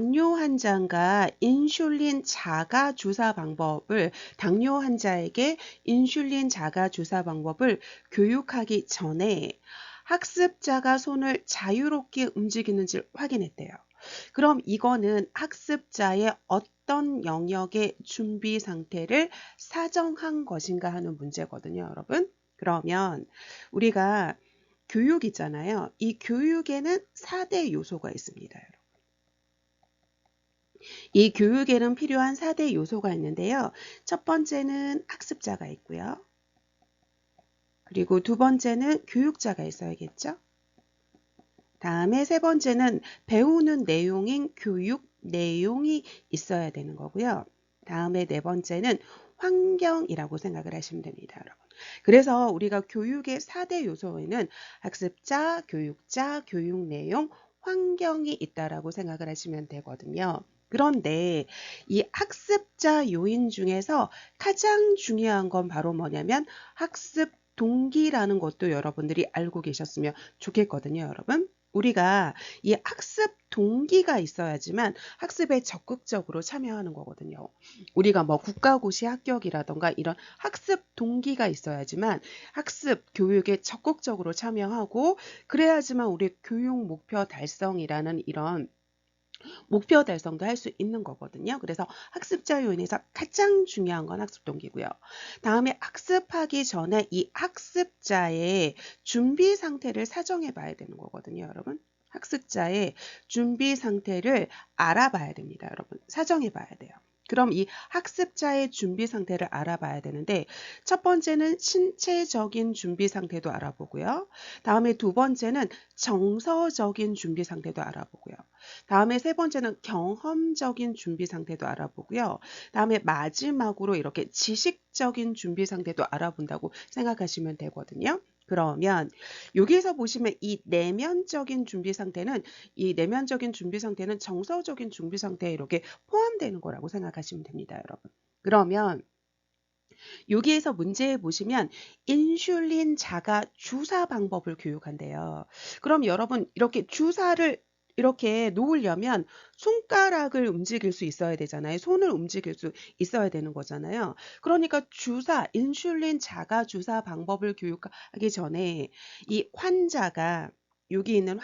당뇨 환자가 인슐린 자가 주사 방법을 당뇨 환자에게 인슐린 자가 주사 방법을 교육하기 전에 학습자가 손을 자유롭게 움직이는지를 확인했대요. 그럼 이거는 학습자의 어떤 영역의 준비 상태를 사정한 것인가 하는 문제거든요, 여러분. 그러면 우리가 교육 있잖아요. 이 교육에는 4대 요소가 있습니다, 여러분. 이 교육에는 필요한 4대 요소가 있는데요. 첫 번째는 학습자가 있고요. 그리고 두 번째는 교육자가 있어야겠죠. 다음에 세 번째는 배우는 내용인 교육 내용이 있어야 되는 거고요. 다음에 네 번째는 환경이라고 생각을 하시면 됩니다, 여러분. 그래서 우리가 교육의 4대 요소에는 학습자, 교육자, 교육 내용, 환경이 있다라고 생각을 하시면 되거든요. 그런데 이 학습자 요인 중에서 가장 중요한 건 바로 뭐냐면 학습 동기라는 것도 여러분들이 알고 계셨으면 좋겠거든요, 여러분. 우리가 이 학습 동기가 있어야지만 학습에 적극적으로 참여하는 거거든요. 우리가 뭐 국가고시 합격이라던가 이런 학습 동기가 있어야지만 학습 교육에 적극적으로 참여하고 그래야지만 우리 교육 목표 달성이라는 이런 목표 달성도 할 수 있는 거거든요. 그래서 학습자 요인에서 가장 중요한 건 학습 동기고요. 다음에 학습하기 전에 이 학습자의 준비 상태를 사정해 봐야 되는 거거든요, 여러분. 학습자의 준비 상태를 알아봐야 됩니다, 여러분. 사정해 봐야 돼요. 그럼 이 학습자의 준비 상태를 알아봐야 되는데 첫 번째는 신체적인 준비 상태도 알아보고요. 다음에 두 번째는 정서적인 준비 상태도 알아보고요. 다음에 세 번째는 경험적인 준비 상태도 알아보고요. 다음에 마지막으로 이렇게 지식적인 준비 상태도 알아본다고 생각하시면 되거든요. 그러면 여기에서 보시면 이 내면적인 준비 상태는 정서적인 준비 상태에 이렇게 포함되는 거라고 생각하시면 됩니다, 여러분. 그러면 여기에서 문제에 보시면 인슐린 자가 주사 방법을 교육한대요. 그럼 여러분 이렇게 주사를 이렇게 놓으려면 손가락을 움직일 수 있어야 되잖아요. 손을 움직일 수 있어야 되는 거잖아요. 그러니까 인슐린 자가 주사 방법을 교육하기 전에 이 환자가 여기 있는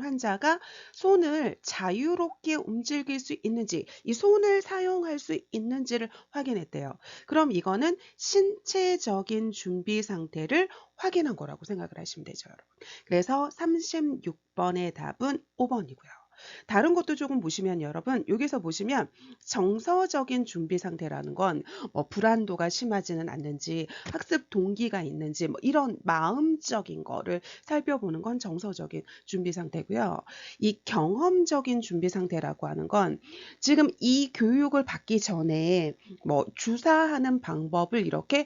환자가 손을 자유롭게 움직일 수 있는지, 이 손을 사용할 수 있는지를 확인했대요. 그럼 이거는 신체적인 준비 상태를 확인한 거라고 생각을 하시면 되죠, 여러분. 그래서 36번의 답은 5번이고요. 다른 것도 조금 보시면 여러분 여기서 보시면 정서적인 준비 상태라는 건 뭐 불안도가 심하지는 않는지 학습 동기가 있는지 뭐 이런 마음적인 거를 살펴보는 건 정서적인 준비 상태고요. 이 경험적인 준비 상태라고 하는 건 지금 이 교육을 받기 전에 뭐 주사하는 방법을 이렇게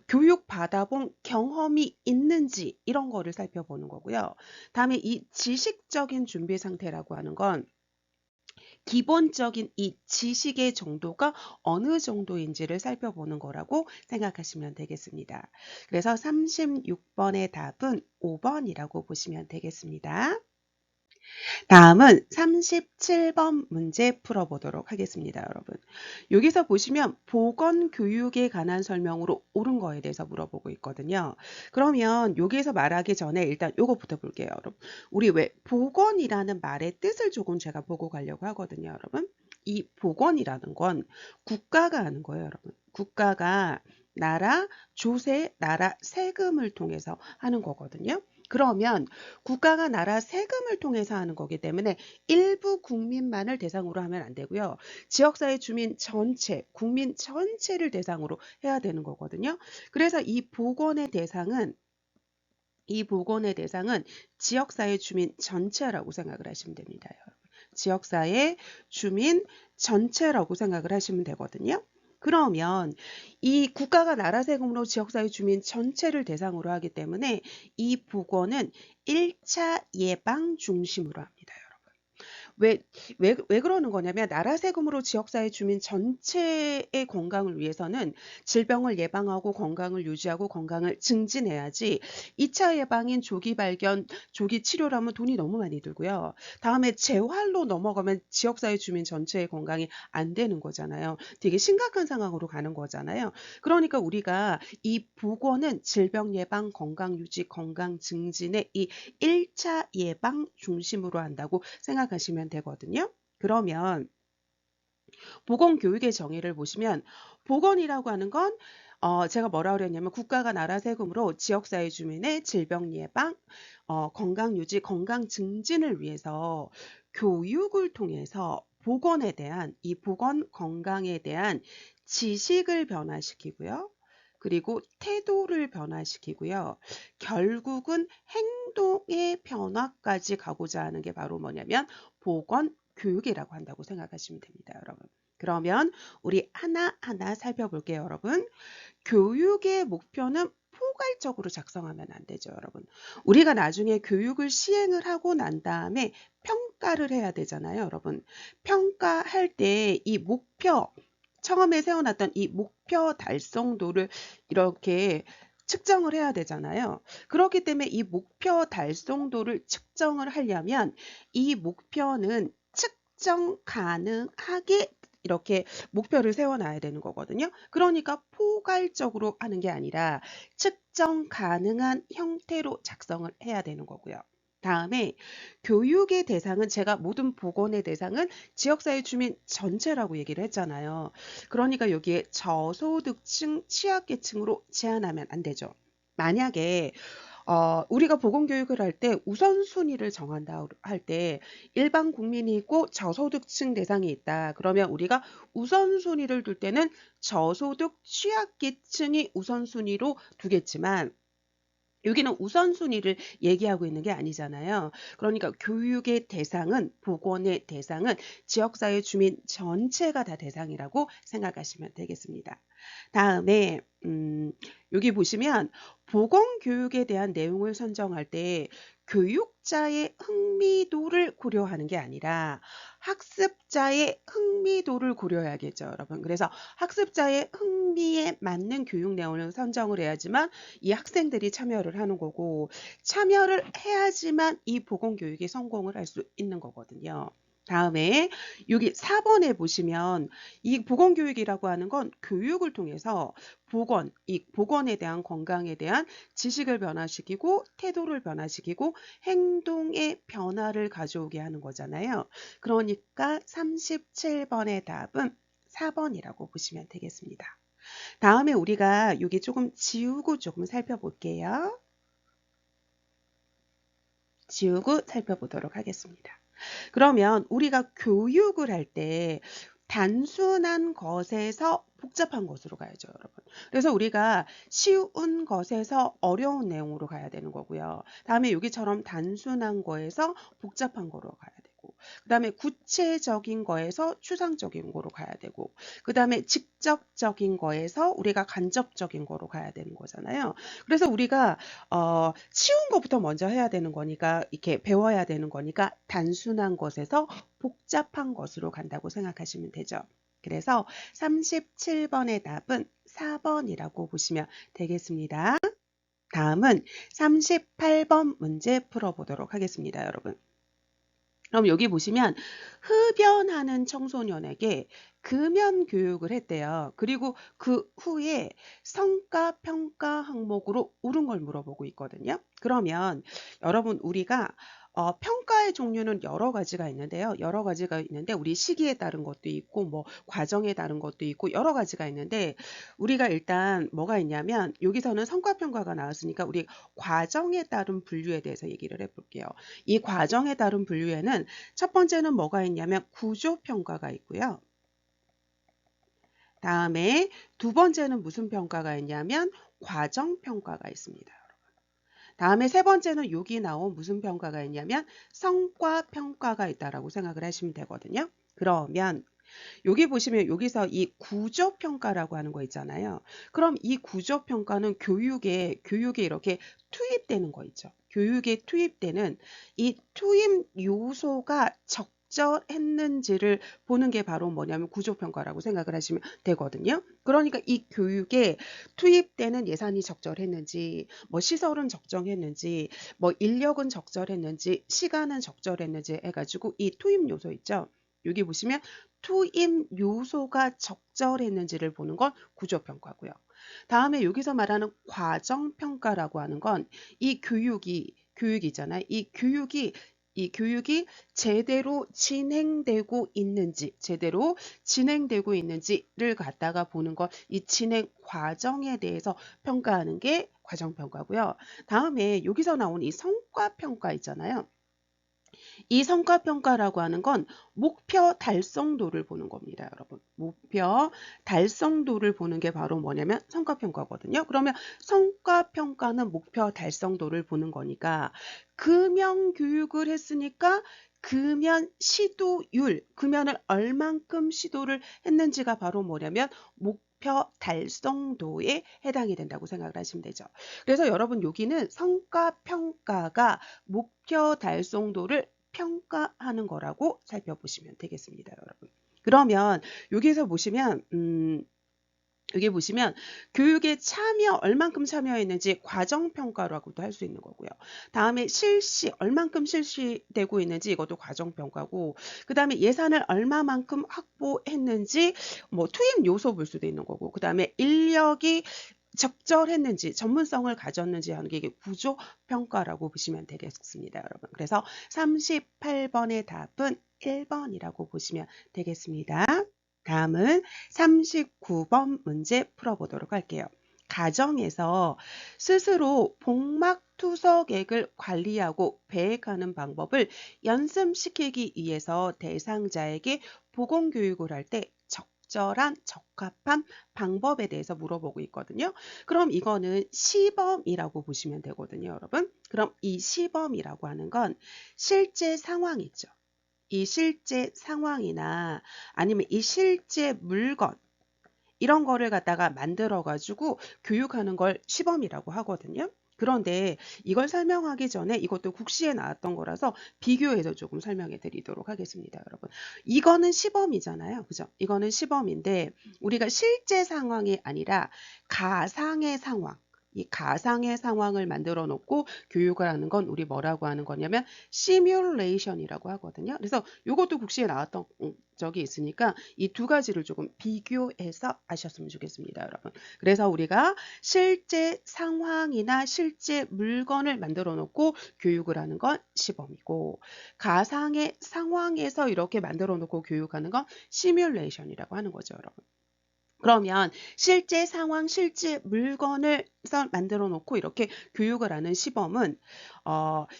교육 받아본 경험이 있는지 이런 거를 살펴보는 거고요. 다음에 이 지식적인 준비 상태라고 하는 건 기본적인 이 지식의 정도가 어느 정도인지를 살펴보는 거라고 생각하시면 되겠습니다. 그래서 36번의 답은 5번이라고 보시면 되겠습니다. 다음은 37번 문제 풀어보도록 하겠습니다, 여러분. 여기서 보시면 보건교육에 관한 설명으로 옳은 거에 대해서 물어보고 있거든요. 그러면 여기에서 말하기 전에 일단 요거부터 볼게요, 여러분. 우리 왜 보건이라는 말의 뜻을 조금 제가 보고 가려고 하거든요, 여러분. 이 보건이라는 건 국가가 하는 거예요, 여러분. 국가가 나라, 조세, 나라 세금을 통해서 하는 거거든요. 그러면 국가가 나라 세금을 통해서 하는 거기 때문에 일부 국민만을 대상으로 하면 안 되고요. 지역사회 주민 전체, 국민 전체를 대상으로 해야 되는 거거든요. 그래서 이 보건의 대상은 지역사회 주민 전체라고 생각을 하시면 됩니다. 여러분. 지역사회 주민 전체라고 생각을 하시면 되거든요. 그러면 이 국가가 나라 세금으로 지역사회 주민 전체를 대상으로 하기 때문에 이 보건은 1차 예방 중심으로 합니다. 여러분. 왜 그러는 거냐면 나라 세금으로 지역사회 주민 전체의 건강을 위해서는 질병을 예방하고 건강을 유지하고 건강을 증진해야지 2차 예방인 조기 발견, 조기 치료라면 돈이 너무 많이 들고요. 다음에 재활로 넘어가면 지역사회 주민 전체의 건강이 안 되는 거잖아요. 되게 심각한 상황으로 가는 거잖아요. 그러니까 우리가 이 보건은 질병 예방, 건강 유지, 건강 증진의 이 1차 예방 중심으로 한다고 생각하시면 되거든요. 그러면 보건교육의 정의를 보시면 보건이라고 하는 건 제가 뭐라 그랬냐면 국가가 나라 세금으로 지역사회 주민의 질병 예방, 건강 유지, 건강 증진을 위해서 교육을 통해서 보건에 대한 이 보건 건강에 대한 지식을 변화시키고요. 그리고 태도를 변화시키고요. 결국은 행동의 변화까지 가고자 하는 게 바로 뭐냐면 보건 교육이라고 한다고 생각하시면 됩니다, 여러분. 그러면 우리 하나하나 살펴볼게요, 여러분. 교육의 목표는 포괄적으로 작성하면 안 되죠, 여러분. 우리가 나중에 교육을 시행을 하고 난 다음에 평가를 해야 되잖아요, 여러분. 평가할 때 이 목표, 처음에 세워놨던 이 목표 달성도를 이렇게 측정을 해야 되잖아요. 그렇기 때문에 이 목표 달성도를 측정을 하려면 이 목표는 측정 가능하게 이렇게 목표를 세워놔야 되는 거거든요. 그러니까 포괄적으로 하는 게 아니라 측정 가능한 형태로 작성을 해야 되는 거고요. 다음에 교육의 대상은 제가 모든 보건의 대상은 지역사회 주민 전체라고 얘기를 했잖아요. 그러니까 여기에 저소득층, 취약계층으로 제한하면 안 되죠. 만약에 우리가 보건교육을 할 때 우선순위를 정한다 할 때 일반 국민이 있고 저소득층 대상이 있다. 그러면 우리가 우선순위를 둘 때는 저소득 취약계층이 우선순위로 두겠지만 여기는 우선순위를 얘기하고 있는 게 아니잖아요. 그러니까 교육의 대상은, 보건의 대상은 지역사회 주민 전체가 다 대상이라고 생각하시면 되겠습니다. 다음에 여기 보시면 보건교육에 대한 내용을 선정할 때 교육자의 흥미도를 고려하는 게 아니라 학습자의 흥미도를 고려해야겠죠, 여러분. 그래서 학습자의 흥미에 맞는 교육 내용을 선정을 해야지만 이 학생들이 참여를 하는 거고 참여를 해야지만 이 보건교육이 성공을 할 수 있는 거거든요. 다음에 여기 4번에 보시면 이 보건교육이라고 하는 건 교육을 통해서 보건, 이 보건에 대한 건강에 대한 지식을 변화시키고 태도를 변화시키고 행동의 변화를 가져오게 하는 거잖아요. 그러니까 37번의 답은 4번이라고 보시면 되겠습니다. 다음에 우리가 여기 조금 지우고 조금 살펴볼게요. 지우고 살펴보도록 하겠습니다. 그러면 우리가 교육을 할 때 단순한 것에서 복잡한 것으로 가야죠, 여러분. 그래서 우리가 쉬운 것에서 어려운 내용으로 가야 되는 거고요. 다음에 여기처럼 단순한 거에서 복잡한 거로 가야 되고, 그 다음에 구체적인 거에서 추상적인 거로 가야 되고, 그 다음에 직접적인 거에서 우리가 간접적인 거로 가야 되는 거잖아요. 그래서 우리가 쉬운 것부터 먼저 해야 되는 거니까 이렇게 배워야 되는 거니까 단순한 것에서 복잡한 것으로 간다고 생각하시면 되죠. 그래서 37번의 답은 4번이라고 보시면 되겠습니다. 다음은 38번 문제 풀어보도록 하겠습니다, 여러분. 그럼 여기 보시면 흡연하는 청소년에게 금연 교육을 했대요. 그리고 그 후에 성과 평가 항목으로 옳은 걸 물어보고 있거든요. 그러면 여러분 우리가 평가의 종류는 여러 가지가 있는데요. 여러 가지가 있는데 우리 시기에 따른 것도 있고 뭐 과정에 따른 것도 있고 여러 가지가 있는데 우리가 일단 뭐가 있냐면 여기서는 성과 평가가 나왔으니까 우리 과정에 따른 분류에 대해서 얘기를 해볼게요. 이 과정에 따른 분류에는 첫 번째는 뭐가 있냐면 구조 평가가 있고요. 다음에 두 번째는 무슨 평가가 있냐면 과정 평가가 있습니다. 다음에 세 번째는 여기 나온 무슨 평가가 있냐면 성과 평가가 있다라고 생각을 하시면 되거든요. 그러면 여기 보시면 여기서 이 구조 평가라고 하는 거 있잖아요. 그럼 이 구조 평가는 교육에 이렇게 투입되는 거 있죠. 교육에 투입되는 이 투입 요소가 적절했는지를 보는 게 바로 뭐냐면 구조평가라고 생각을 하시면 되거든요. 그러니까 이 교육에 투입되는 예산이 적절했는지, 뭐 시설은 적정했는지, 뭐 인력은 적절했는지, 시간은 적절했는지 해가지고 이 투입 요소 있죠. 여기 보시면 투입 요소가 적절했는지를 보는 건 구조평가고요. 다음에 여기서 말하는 과정평가라고 하는 건 이 교육이잖아요. 이 교육이 제대로 진행되고 있는지를 갖다가 보는 것, 이 진행 과정에 대해서 평가하는 게 과정평가고요. 다음에 여기서 나온 이 성과평가 있잖아요. 이 성과평가라고 하는 건 목표 달성도를 보는 겁니다, 여러분. 목표 달성도를 보는 게 바로 뭐냐면 성과평가거든요. 그러면 성과평가는 목표 달성도를 보는 거니까 금연 교육을 했으니까 금연 시도율, 금연을 얼만큼 시도를 했는지가 바로 뭐냐면 목표 달성도에 해당이 된다고 생각을 하시면 되죠. 그래서 여러분 여기는 성과평가가 목표 달성도를 평가하는 거라고 살펴보시면 되겠습니다, 여러분. 그러면 여기서 보시면 여기 보시면 교육에 얼만큼 참여했는지 과정평가라고도 할 수 있는 거고요. 다음에 얼만큼 실시되고 있는지 이것도 과정평가고, 그 다음에 예산을 얼마만큼 확보했는지 뭐 투입 요소 볼 수도 있는 거고, 그 다음에 인력이 적절했는지, 전문성을 가졌는지 하는 게 이게 구조평가라고 보시면 되겠습니다, 여러분. 그래서 38번의 답은 1번이라고 보시면 되겠습니다. 다음은 39번 문제 풀어보도록 할게요. 가정에서 스스로 복막투석액을 관리하고 계획하는 방법을 연습시키기 위해서 대상자에게 보건교육을 할 때 적합한 방법에 대해서 물어보고 있거든요. 그럼 이거는 시범이라고 보시면 되거든요, 여러분. 그럼 이 시범이라고 하는 건 실제 상황 있죠. 이 실제 상황이나 아니면 이 실제 물건, 이런 거를 갖다가 만들어 가지고 교육하는 걸 시범이라고 하거든요. 그런데 이걸 설명하기 전에 이것도 국시에 나왔던 거라서 비교해서 조금 설명해 드리도록 하겠습니다, 여러분. 이거는 시범이잖아요. 그죠? 이거는 시범인데 우리가 실제 상황이 아니라 가상의 상황, 이 가상의 상황을 만들어 놓고 교육을 하는 건 우리 뭐라고 하는 거냐면 시뮬레이션이라고 하거든요. 그래서 이것도 국시에 나왔던 적이 있으니까 이 두 가지를 조금 비교해서 아셨으면 좋겠습니다, 여러분. 그래서 우리가 실제 상황이나 실제 물건을 만들어 놓고 교육을 하는 건 시범이고, 가상의 상황에서 이렇게 만들어 놓고 교육하는 건 시뮬레이션이라고 하는 거죠, 여러분. 그러면 실제 상황, 실제 물건을 만들어 놓고 이렇게 교육을 하는 시범은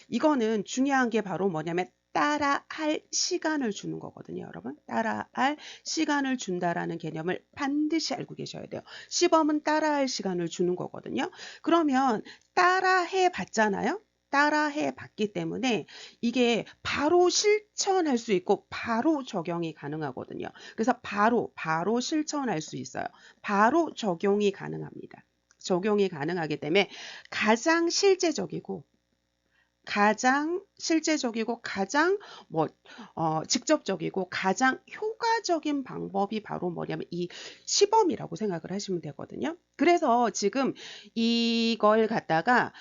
이거는 중요한 게 바로 뭐냐면 따라할 시간을 주는 거거든요, 여러분. 따라할 시간을 준다라는 개념을 반드시 알고 계셔야 돼요. 시범은 따라할 시간을 주는 거거든요. 그러면 따라해 봤잖아요. 따라해 봤기 때문에 이게 바로 실천할 수 있고 바로 적용이 가능하거든요. 그래서 바로 실천할 수 있어요. 바로 적용이 가능합니다. 적용이 가능하기 때문에 가장 실제적이고 가장 직접적이고 가장 효과적인 방법이 바로 뭐냐면 이 시범이라고 생각을 하시면 되거든요. 그래서 지금 이걸 갖다가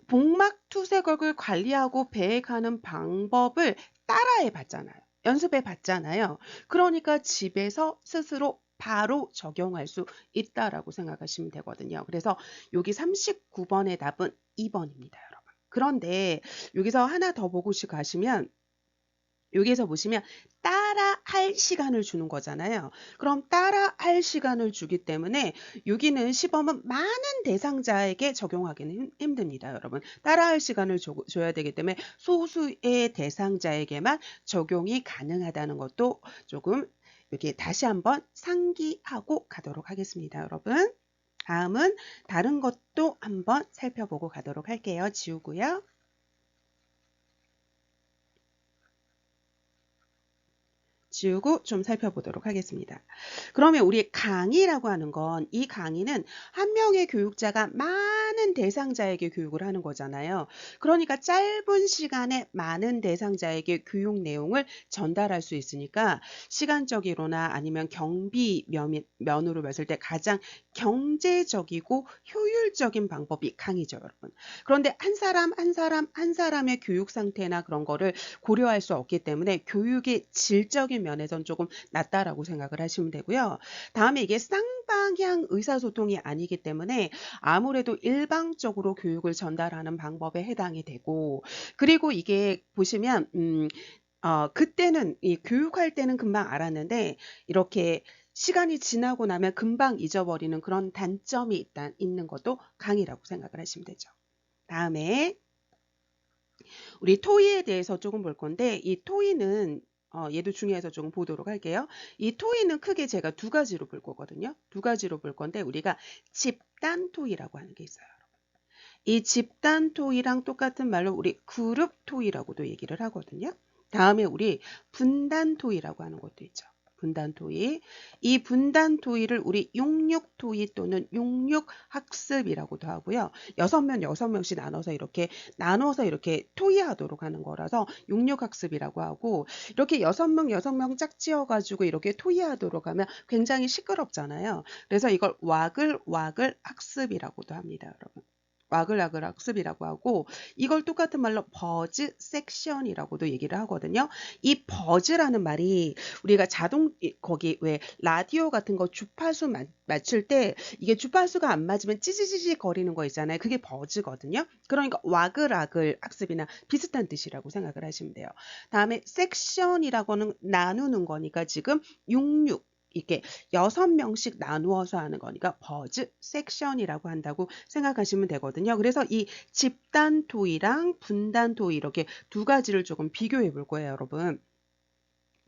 복막투색을 관리하고 배액하는 방법을 따라해 봤잖아요. 연습해 봤잖아요. 그러니까 집에서 스스로 바로 적용할 수 있다라고 생각하시면 되거든요. 그래서 여기 39번의 답은 2번입니다, 여러분. 그런데 여기서 하나 더 보고 가시면 여기에서 보시면 따라할 시간을 주는 거잖아요. 그럼 따라할 시간을 주기 때문에 여기는 시범은 많은 대상자에게 적용하기는 힘듭니다, 여러분. 따라할 시간을 줘야 되기 때문에 소수의 대상자에게만 적용이 가능하다는 것도 조금 여기 다시 한번 상기하고 가도록 하겠습니다, 여러분. 다음은 다른 것도 한번 살펴보고 가도록 할게요. 지우고요. 지우고 좀 살펴보도록 하겠습니다. 그러면 우리 강의라고 하는 건 이 강의는 한 명의 교육자가 많은 많은 대상자에게 교육을 하는 거잖아요. 그러니까 짧은 시간에 많은 대상자에게 교육 내용을 전달할 수 있으니까 시간적으로나 아니면 경비 면으로 봤을 때 가장 경제적이고 효율적인 방법이 강의죠, 여러분. 그런데 한 사람의 교육 상태나 그런 거를 고려할 수 없기 때문에 교육의 질적인 면에선 조금 낮다라고 생각을 하시면 되고요. 다음에 이게 쌍방향 의사소통이 아니기 때문에 아무래도 일방적으로 교육을 전달하는 방법에 해당이 되고, 그리고 이게 보시면 그때는 이 교육할 때는 금방 알았는데 이렇게 시간이 지나고 나면 금방 잊어버리는 그런 단점이 있는 것도 강의라고 생각을 하시면 되죠. 다음에 우리 토의에 대해서 조금 볼 건데, 이 토의는 얘도 중요해서 조금 보도록 할게요. 이 토의는 크게 제가 두 가지로 볼 거거든요. 두 가지로 볼 건데 우리가 집단 토의라고 하는 게 있어요. 이 집단 토의랑 똑같은 말로 우리 그룹 토의라고도 얘기를 하거든요. 다음에 우리 분단 토의라고 하는 것도 있죠. 분단 토의. 이 분단 토의를 우리 용육 토의 또는 용육 학습이라고도 하고요. 6명씩 나눠서 이렇게 토의하도록 하는 거라서 용육 학습이라고 하고, 이렇게 6명 짝지어 가지고 이렇게 토의하도록 하면 굉장히 시끄럽잖아요. 그래서 이걸 와글 학습이라고도 합니다, 여러분. 와글와글 학습이라고 하고, 이걸 똑같은 말로 버즈 섹션이라고도 얘기를 하거든요. 이 버즈라는 말이 우리가 거기 왜 라디오 같은 거 주파수 맞출 때 이게 주파수가 안 맞으면 찌지지지 거리는 거 있잖아요. 그게 버즈거든요. 그러니까 와글와글 학습이나 비슷한 뜻이라고 생각을 하시면 돼요. 다음에 섹션이라고는 나누는 거니까 지금 66 이렇게 6명씩 나누어서 하는 거니까 버즈 섹션이라고 한다고 생각하시면 되거든요. 그래서 이 집단 토의랑 분단 토의 이렇게 두 가지를 조금 비교해 볼 거예요, 여러분.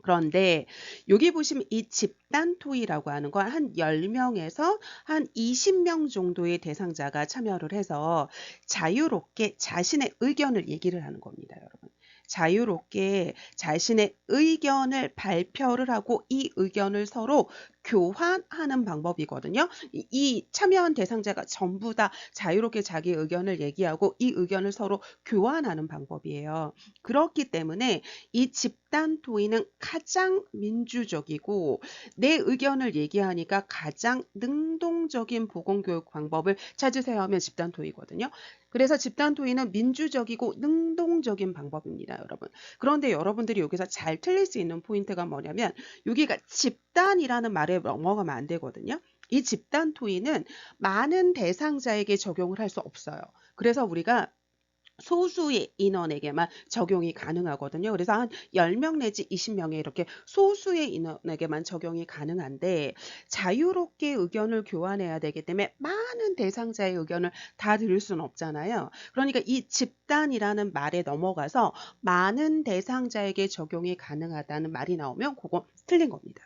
그런데 여기 보시면 이 집단 토의라고 하는 건 한 10명에서 한 20명 정도의 대상자가 참여를 해서 자유롭게 자신의 의견을 얘기를 하는 겁니다, 여러분. 자유롭게 자신의 의견을 발표를 하고 이 의견을 서로 교환하는 방법이거든요. 이 참여한 대상자가 전부 다 자유롭게 자기 의견을 얘기하고 이 의견을 서로 교환하는 방법이에요. 그렇기 때문에 이 집단 토의는 가장 민주적이고 내 의견을 얘기하니까 가장 능동적인 보건교육 방법을 찾으세요 하면 집단 토의거든요. 그래서 집단 토의는 민주적이고 능동적인 방법입니다, 여러분. 그런데 여러분들이 여기서 잘 틀릴 수 있는 포인트가 뭐냐면 여기가 집단이라는 말에 넘어가면 안 되거든요. 이 집단 토의는 많은 대상자에게 적용을 할 수 없어요. 그래서 우리가 소수의 인원에게만 적용이 가능하거든요. 그래서 한 10명 내지 20명에 이렇게 소수의 인원에게만 적용이 가능한데 자유롭게 의견을 교환해야 되기 때문에 많은 대상자의 의견을 다 들을 수는 없잖아요. 그러니까 이 집단이라는 말에 넘어가서 많은 대상자에게 적용이 가능하다는 말이 나오면 그건 틀린 겁니다.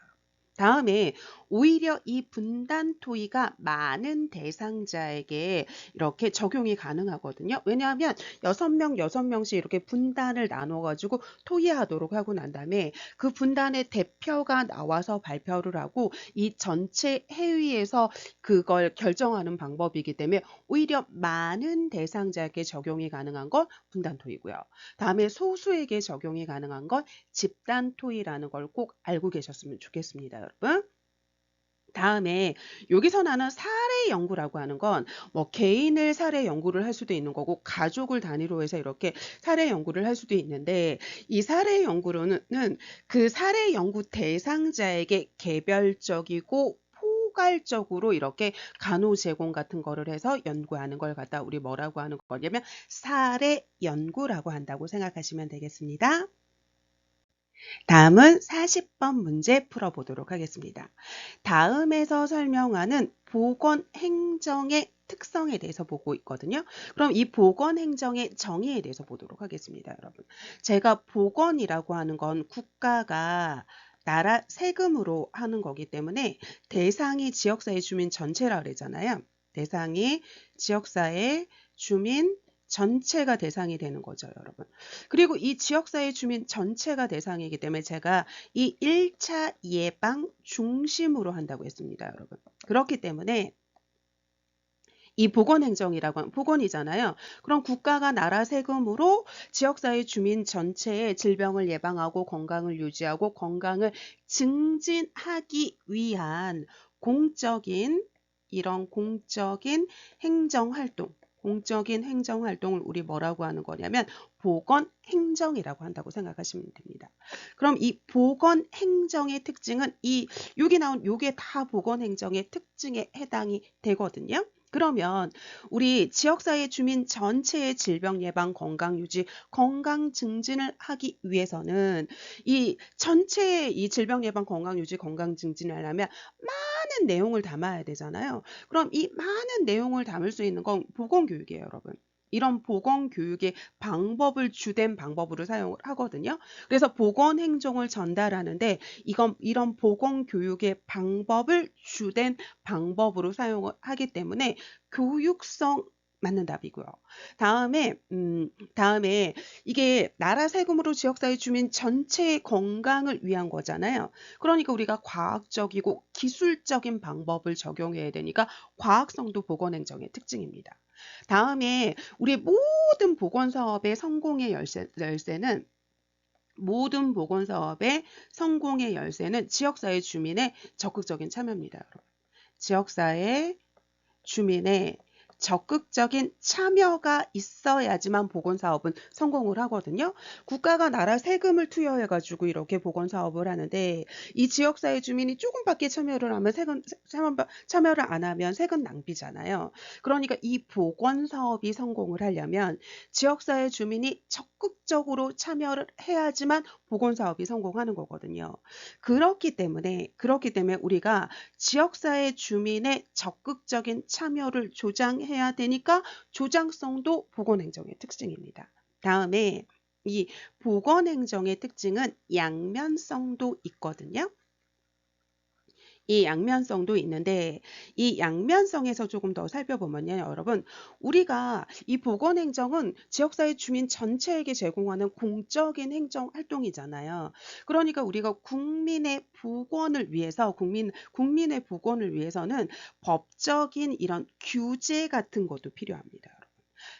다음에 오히려 이 분단 토의가 많은 대상자에게 이렇게 적용이 가능하거든요. 왜냐하면 6명씩 이렇게 분단을 나눠가지고 토의하도록 하고 난 다음에 그 분단의 대표가 나와서 발표를 하고 이 전체 회의에서 그걸 결정하는 방법이기 때문에 오히려 많은 대상자에게 적용이 가능한 건 분단 토의고요. 다음에 소수에게 적용이 가능한 건 집단 토의라는 걸 꼭 알고 계셨으면 좋겠습니다, 여러분. 다음에 여기서 나는 사례 연구라고 하는 건 뭐 개인을 사례 연구를 할 수도 있는 거고 가족을 단위로 해서 이렇게 사례 연구를 할 수도 있는데 이 사례 연구로는 그 사례 연구 대상자에게 개별적이고 포괄적으로 이렇게 간호 제공 같은 거를 해서 연구하는 걸 갖다 우리 뭐라고 하는 거냐면 사례 연구라고 한다고 생각하시면 되겠습니다. 다음은 40번 문제 풀어보도록 하겠습니다. 다음에서 설명하는 보건행정의 특성에 대해서 보고 있거든요. 그럼 이 보건행정의 정의에 대해서 보도록 하겠습니다, 여러분. 제가 보건이라고 하는 건 국가가 나라 세금으로 하는 거기 때문에 대상이 지역사회 주민 전체라 그러잖아요. 대상이 지역사회 주민 전체가 대상이 되는 거죠, 여러분. 그리고 이 지역사회 주민 전체가 대상이기 때문에 제가 이 1차 예방 중심으로 한다고 했습니다, 여러분. 그렇기 때문에 이 보건행정이라고 하면 보건이잖아요. 그럼 국가가 나라 세금으로 지역사회 주민 전체의 질병을 예방하고 건강을 유지하고 건강을 증진하기 위한 공적인 이런 공적인 행정활동을 우리 뭐라고 하는 거냐면 보건행정이라고 한다고 생각하시면 됩니다. 그럼 이 보건행정의 특징은 여기 나온 요게 다 보건행정의 특징에 해당이 되거든요. 그러면 우리 지역사회 주민 전체의 질병 예방, 건강 유지, 건강 증진을 하기 위해서는 이 전체의 이 질병 예방, 건강 유지, 건강 증진을 하려면 많은 내용을 담아야 되잖아요. 그럼 이 많은 내용을 담을 수 있는 건 보건교육이에요, 여러분. 이런 보건교육의 방법을 주된 방법으로 사용을 하거든요. 그래서 보건행정을 전달하는데 이런 보건교육의 방법을 주된 방법으로 사용을 하기 때문에 교육성 맞는 답이고요. 다음에 이게 나라 세금으로 지역사회 주민 전체의 건강을 위한 거잖아요. 그러니까 우리가 과학적이고 기술적인 방법을 적용해야 되니까 과학성도 보건행정의 특징입니다. 다음에 우리 모든 보건사업의 성공의 열쇠는 모든 보건사업의 성공의 열쇠는 지역사회 주민의 적극적인 참여입니다. 여러분. 지역사회 주민의 적극적인 참여가 있어야지만 보건사업은 성공을 하거든요. 국가가 나라 세금을 투여해가지고 이렇게 보건사업을 하는데 이 지역사회 주민이 조금밖에 참여를 안 하면 세금 낭비잖아요. 그러니까 이 보건사업이 성공을 하려면 지역사회 주민이 적극적으로 참여를 해야지만 보건사업이 성공하는 거거든요. 그렇기 때문에 우리가 지역사회 주민의 적극적인 참여를 조장해야 되니까 조장성도 보건행정의 특징입니다. 다음에 이 보건행정의 특징은 양면성도 있거든요. 이 양면성도 있는데 이 양면성에서 조금 더 살펴보면요, 여러분, 우리가 이 보건행정은 지역사회 주민 전체에게 제공하는 공적인 행정 활동이잖아요. 그러니까 우리가 국민의 보건을 위해서는 법적인 이런 규제 같은 것도 필요합니다.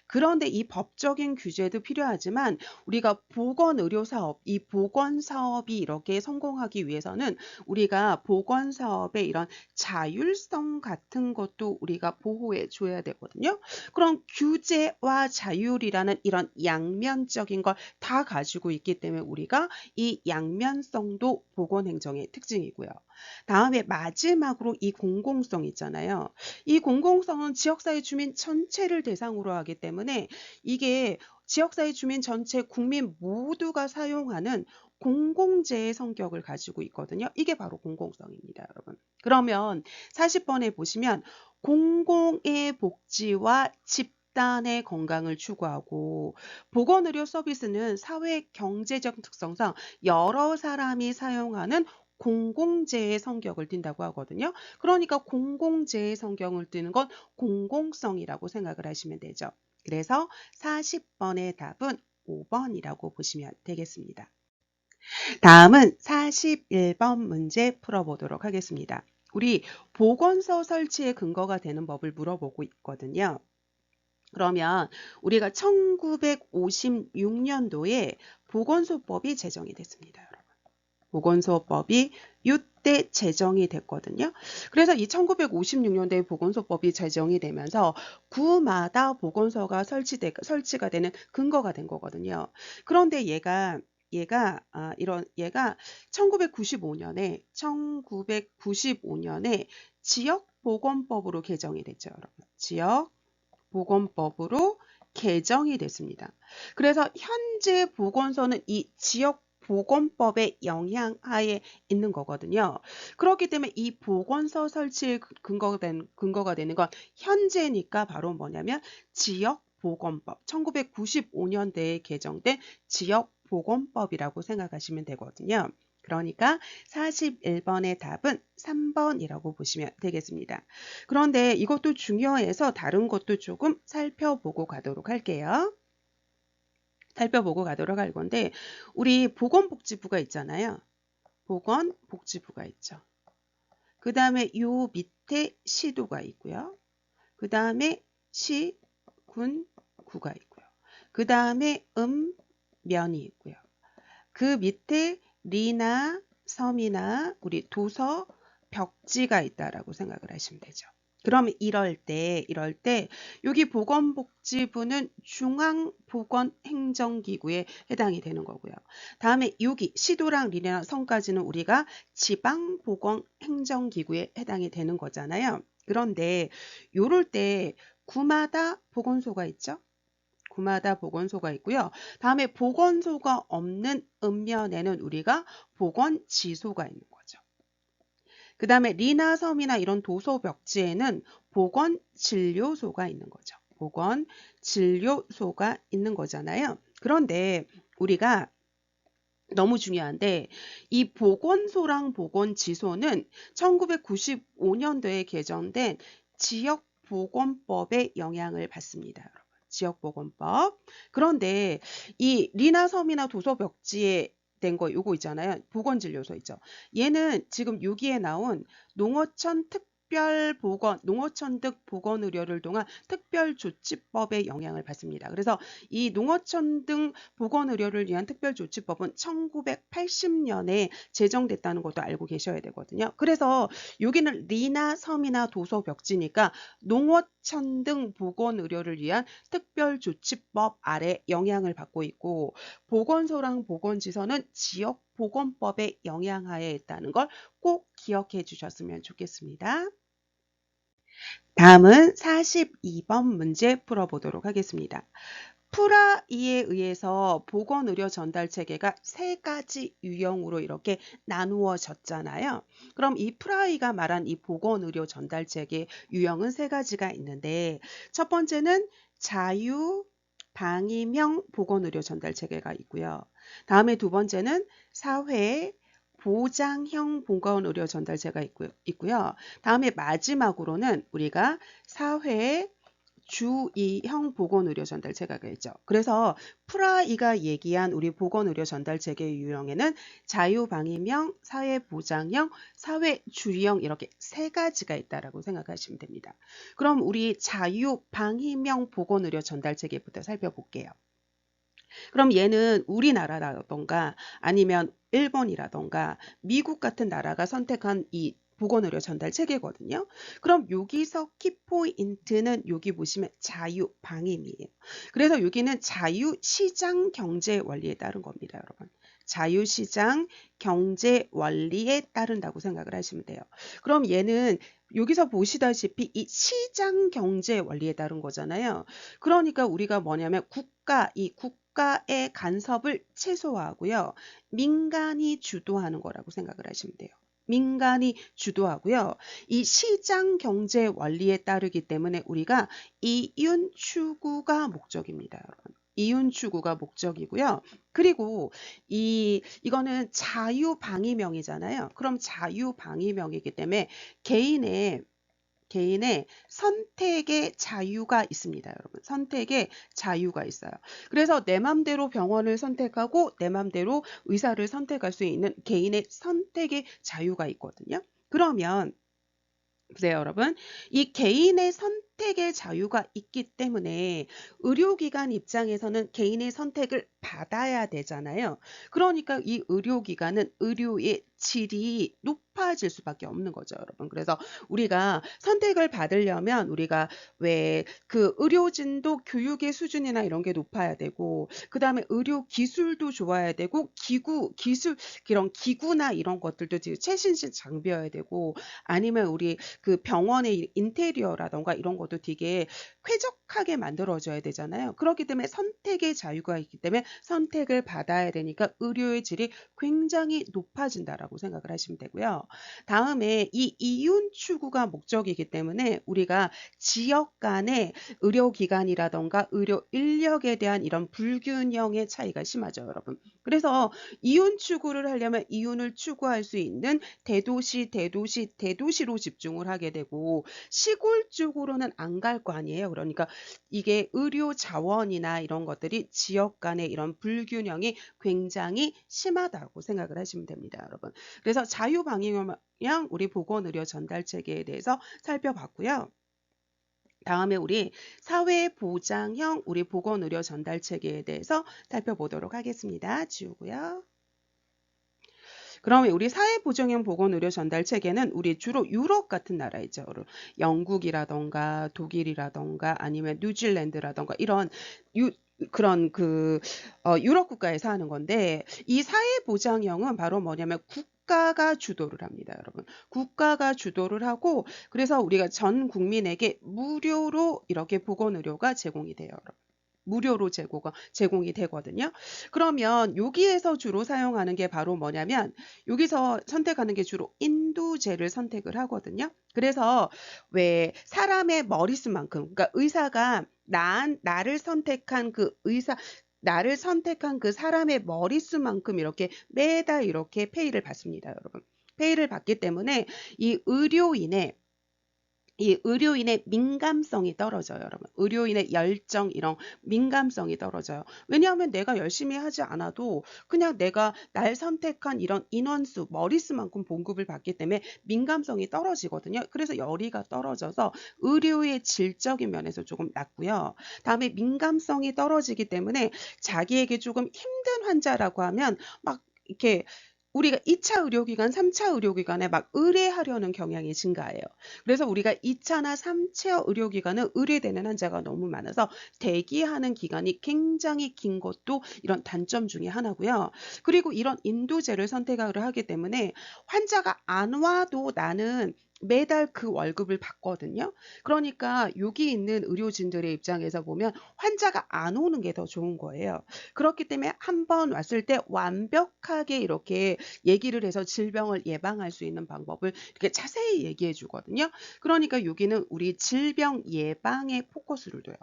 그런데 이 법적인 규제도 필요하지만 우리가 보건의료사업, 이 보건사업이 이렇게 성공하기 위해서는 우리가 보건사업의 이런 자율성 같은 것도 우리가 보호해 줘야 되거든요. 그럼 규제와 자율이라는 이런 양면적인 걸 다 가지고 있기 때문에 우리가 이 양면성도 보건행정의 특징이고요. 다음에 마지막으로 이 공공성 있잖아요. 이 공공성은 지역사회 주민 전체를 대상으로 하기 때문에 이게 지역사회 주민 전체 국민 모두가 사용하는 공공재의 성격을 가지고 있거든요. 이게 바로 공공성입니다, 여러분. 그러면 40번에 보시면 공공의 복지와 집단의 건강을 추구하고 보건의료 서비스는 사회 경제적 특성상 여러 사람이 사용하는 공공재의 성격을 띈다고 하거든요. 그러니까 공공재의 성격을 띠는 건 공공성이라고 생각을 하시면 되죠. 그래서 40번의 답은 5번이라고 보시면 되겠습니다. 다음은 41번 문제 풀어보도록 하겠습니다. 우리 보건소 설치의 근거가 되는 법을 물어보고 있거든요. 그러면 우리가 1956년도에 보건소법이 제정이 됐습니다. 여러분. 보건소법이 이때 제정이 됐거든요. 그래서 이 1956년도에 보건소법이 제정이 되면서 구마다 보건소가 설치가 되는 근거가 된 거거든요. 그런데 얘가 1995년에 지역보건법으로 개정이 됐죠, 여러분. 지역보건법으로 개정이 됐습니다. 그래서 현재 보건소는 이 지역보건법의 영향하에 있는 거거든요. 그렇기 때문에 이 보건소 설치의 근거가 되는 건 현재니까 바로 뭐냐면 지역보건법, 1995년대에 개정된 지역보건법이라고 생각하시면 되거든요. 그러니까 41번의 답은 3번이라고 보시면 되겠습니다. 그런데 이것도 중요해서 다른 것도 조금 살펴보고 가도록 할게요. 살펴보고 가도록 할 건데 우리 보건복지부가 있잖아요. 보건복지부가 있죠. 그 다음에 요 밑에 시도가 있고요. 그 다음에 치, 군, 구가 있고요. 그 다음에 면이 있고요. 그 밑에 리나, 섬이나 우리 도서, 벽지가 있다라고 생각을 하시면 되죠. 그럼 이럴 때 여기 보건복지부는 중앙보건행정기구에 해당이 되는 거고요. 다음에 여기 시도랑 리나, 섬까지는 우리가 지방보건행정기구에 해당이 되는 거잖아요. 그런데 요럴 때 구마다 보건소가 있죠. 구마다 보건소가 있고요. 다음에 보건소가 없는 읍면에는 우리가 보건지소가 있는 거죠. 그 다음에 리나 섬이나 이런 도서 벽지에는 보건진료소가 있는 거죠. 보건진료소가 있는 거잖아요. 그런데 우리가 너무 중요한데 이 보건소랑 보건지소는 1995년도에 개정된 지역보건법의 영향을 받습니다. 여러분. 지역보건법. 그런데 이 리나 섬이나 도서벽지에 된 거 요거 있잖아요. 보건진료소 있죠. 얘는 지금 여기에 나온 농어촌 농어촌 등 보건의료를 통한 특별조치법의 영향을 받습니다. 그래서 이 농어촌 등 보건의료를 위한 특별조치법은 1980년에 제정됐다는 것도 알고 계셔야 되거든요. 그래서 여기는 리나 섬이나 도서 벽지니까 농어촌 등 보건의료를 위한 특별조치법 아래 영향을 받고 있고 보건소랑 보건지서는 지역보건법의 영향하에 있다는 걸 꼭 기억해 주셨으면 좋겠습니다. 다음은 42번 문제 풀어보도록 하겠습니다. 프라이에 의해서 보건의료 전달 체계가 세 가지 유형으로 이렇게 나누어졌잖아요. 그럼 이 프라이가 말한 이 보건의료 전달 체계 유형은 세 가지가 있는데 첫 번째는 자유 방임형 보건의료 전달 체계가 있고요. 다음에 두 번째는 사회 보장형 보건의료 전달체가 있고요. 다음에 마지막으로는 우리가 사회 주의형 보건의료 전달체가 있죠. 그래서 프라이가 얘기한 우리 보건의료 전달체계 유형에는 자유방임형, 사회보장형, 사회주의형 이렇게 세 가지가 있다라고 생각하시면 됩니다. 그럼 우리 자유방임형 보건의료 전달체계부터 살펴볼게요. 그럼 얘는 우리나라라던가 아니면 일본이라던가 미국 같은 나라가 선택한 이 보건의료 전달 체계거든요. 그럼 여기서 키포인트는 여기 보시면 자유방임이에요. 그래서 여기는 자유시장 경제 원리에 따른 겁니다, 여러분. 자유시장 경제 원리에 따른다고 생각을 하시면 돼요. 그럼 얘는 여기서 보시다시피 이 시장 경제 원리에 따른 거잖아요. 그러니까 우리가 뭐냐면 국가의 간섭을 최소화하고요. 민간이 주도하는 거라고 생각을 하시면 돼요. 민간이 주도하고요. 이 시장 경제 원리에 따르기 때문에 우리가 이윤 추구가 목적입니다, 여러분. 이윤 추구가 목적이고요. 그리고 이거는 자유방위명이잖아요. 그럼 자유방위명이기 때문에 개인의 선택의 자유가 있습니다, 여러분. 선택의 자유가 있어요. 그래서 내 맘대로 병원을 선택하고 내 맘대로 의사를 선택할 수 있는 개인의 선택의 자유가 있거든요. 그러면 보세요, 여러분. 이 개인의 선택의 자유가 있기 때문에 의료기관 입장에서는 개인의 선택을 받아야 되잖아요. 그러니까 이 의료기관은 의료의 질이 높아질 수밖에 없는 거죠, 여러분. 그래서 우리가 선택을 받으려면 우리가 왜 그 의료진도 교육의 수준이나 이런 게 높아야 되고, 그 다음에 의료 기술도 좋아야 되고, 이런 기구나 이런 것들도 최신식 장비여야 되고, 아니면 우리 그 병원의 인테리어라던가 이런 것도 되게 쾌적하게 만들어져야 되잖아요. 그렇기 때문에 선택의 자유가 있기 때문에 선택을 받아야 되니까 의료의 질이 굉장히 높아진다라고 생각을 하시면 되고요. 다음에 이 이윤 추구가 목적이기 때문에 우리가 지역 간의 의료기관이라던가 의료 인력에 대한 이런 불균형의 차이가 심하죠, 여러분. 그래서 이윤 추구를 하려면 이윤을 추구할 수 있는 대도시로 집중을 하게 되고 시골 쪽으로는 안 갈 거 아니에요. 그러니까 이게 의료 자원이나 이런 것들이 지역 간의 이런 불균형이 굉장히 심하다고 생각을 하시면 됩니다, 여러분. 그래서 자유방향 우리 보건의료 전달 체계에 대해서 살펴봤고요. 다음에 우리 사회보장형 우리 보건의료 전달 체계에 대해서 살펴보도록 하겠습니다. 지우고요. 그러면 우리 사회보장형 보건의료 전달 체계는 우리 주로 유럽 같은 나라 있죠. 영국이라던가 독일이라던가 아니면 뉴질랜드라던가 이런 그런 유럽 국가에서 하는 건데, 이 사회보장형은 바로 뭐냐면 국가가 주도를 합니다, 여러분. 국가가 주도를 하고, 그래서 우리가 전 국민에게 무료로 이렇게 보건의료가 제공이 돼요, 여러분. 무료로 제공이 되거든요. 그러면 여기에서 주로 사용하는 게 바로 뭐냐면, 여기서 선택하는 게 주로 인두제를 선택을 하거든요. 그래서 왜 사람의 머릿수만큼, 그러니까 의사가 나를 선택한 그 나를 선택한 그 사람의 머릿수만큼 이렇게 매달 이렇게 페이를 받습니다, 여러분. 페이를 받기 때문에 이 의료인의 민감성이 떨어져요, 여러분. 의료인의 열정, 이런 민감성이 떨어져요. 왜냐하면 내가 열심히 하지 않아도 그냥 내가 날 선택한 이런 인원수, 머릿수만큼 봉급을 받기 때문에 민감성이 떨어지거든요. 그래서 열의가 떨어져서 의료의 질적인 면에서 조금 낮고요. 다음에 민감성이 떨어지기 때문에 자기에게 조금 힘든 환자라고 하면 막 이렇게 우리가 2차 의료기관, 3차 의료기관에 막 의뢰하려는 경향이 증가해요. 그래서 우리가 2차나 3차 의료기관은 의뢰되는 환자가 너무 많아서 대기하는 기간이 굉장히 긴 것도 이런 단점 중에 하나고요. 그리고 이런 인도제를 선택을 하기 때문에 환자가 안 와도 나는 매달 그 월급을 받거든요. 그러니까 여기 있는 의료진들의 입장에서 보면 환자가 안 오는 게 더 좋은 거예요. 그렇기 때문에 한 번 왔을 때 완벽하게 이렇게 얘기를 해서 질병을 예방할 수 있는 방법을 이렇게 자세히 얘기해 주거든요. 그러니까 여기는 우리 질병 예방에 포커스를 둬요.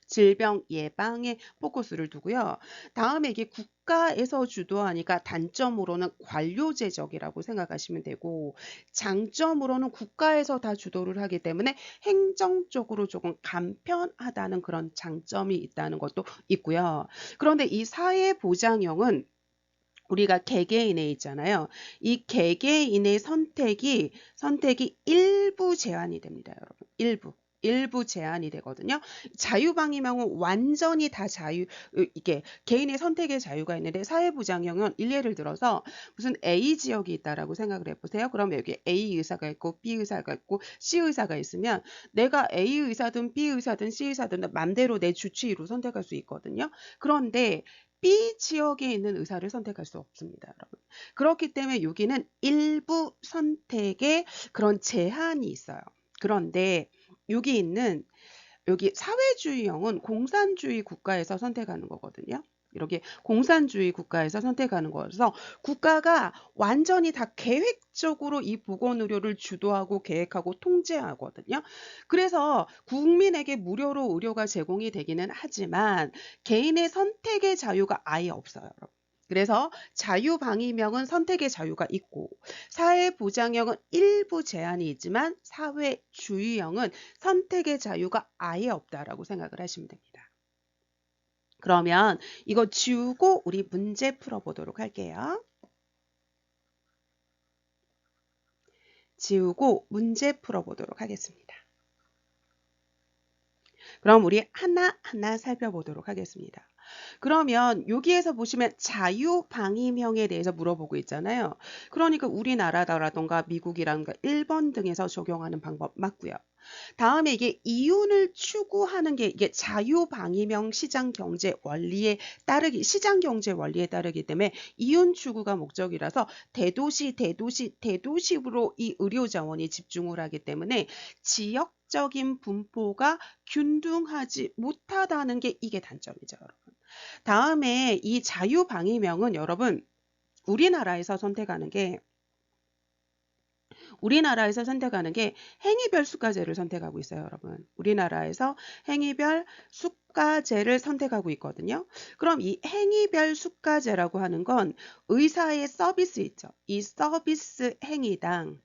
질병 예방에 포커스를 두고요. 다음에 이게 국가에서 주도하니까 단점으로는 관료제적이라고 생각하시면 되고, 장점으로는 국가에서 다 주도를 하기 때문에 행정적으로 조금 간편하다는 그런 장점이 있다는 것도 있고요. 그런데 이 사회보장형은 우리가 개개인에 있잖아요. 이 개개인의 선택이 일부 제한이 됩니다, 여러분. 일부 제한이 되거든요. 자유방임형은 완전히 다 이게 개인의 선택의 자유가 있는데, 사회부장형은 예를 들어서 무슨 A 지역이 있다라고 생각을 해보세요. 그러면 여기 A 의사가 있고 B 의사가 있고 C 의사가 있으면 내가 A 의사든 B 의사든 C 의사든 맘대로 내 주치의로 선택할 수 있거든요. 그런데 B 지역에 있는 의사를 선택할 수 없습니다, 여러분. 그렇기 때문에 여기는 일부 선택에 그런 제한이 있어요. 그런데 여기 사회주의형은 공산주의 국가에서 선택하는 거거든요. 이렇게 공산주의 국가에서 선택하는 거여서 국가가 완전히 다 계획적으로 이 보건의료를 주도하고 계획하고 통제하거든요. 그래서 국민에게 무료로 의료가 제공이 되기는 하지만 개인의 선택의 자유가 아예 없어요, 여러분. 그래서 자유방위명은 선택의 자유가 있고, 사회보장형은 일부 제한이 있지만 사회주의형은 선택의 자유가 아예 없다라고 생각을 하시면 됩니다. 그러면 이거 지우고 우리 문제 풀어보도록 할게요. 지우고 문제 풀어보도록 하겠습니다. 그럼 우리 하나하나 살펴보도록 하겠습니다. 그러면 여기에서 보시면 자유방임형에 대해서 물어보고 있잖아요. 그러니까 우리나라라던가 미국이라든가 일본 등에서 적용하는 방법 맞고요. 다음에 이게 이윤을 추구하는 게 이게 자유방임형 시장경제 원리에 따르기 때문에 이윤 추구가 목적이라서 대도시로 이 의료 자원이 집중을 하기 때문에 지역적인 분포가 균등하지 못하다는 게 이게 단점이죠, 여러분. 다음에 이 자유방위명은 여러분 우리나라에서 선택하는 게 행위별 수가제를 선택하고 있어요, 여러분. 우리나라에서 행위별 수가제를 선택하고 있거든요. 그럼 이 행위별 수가제라고 하는 건 의사의 서비스 있죠. 이 서비스 행위당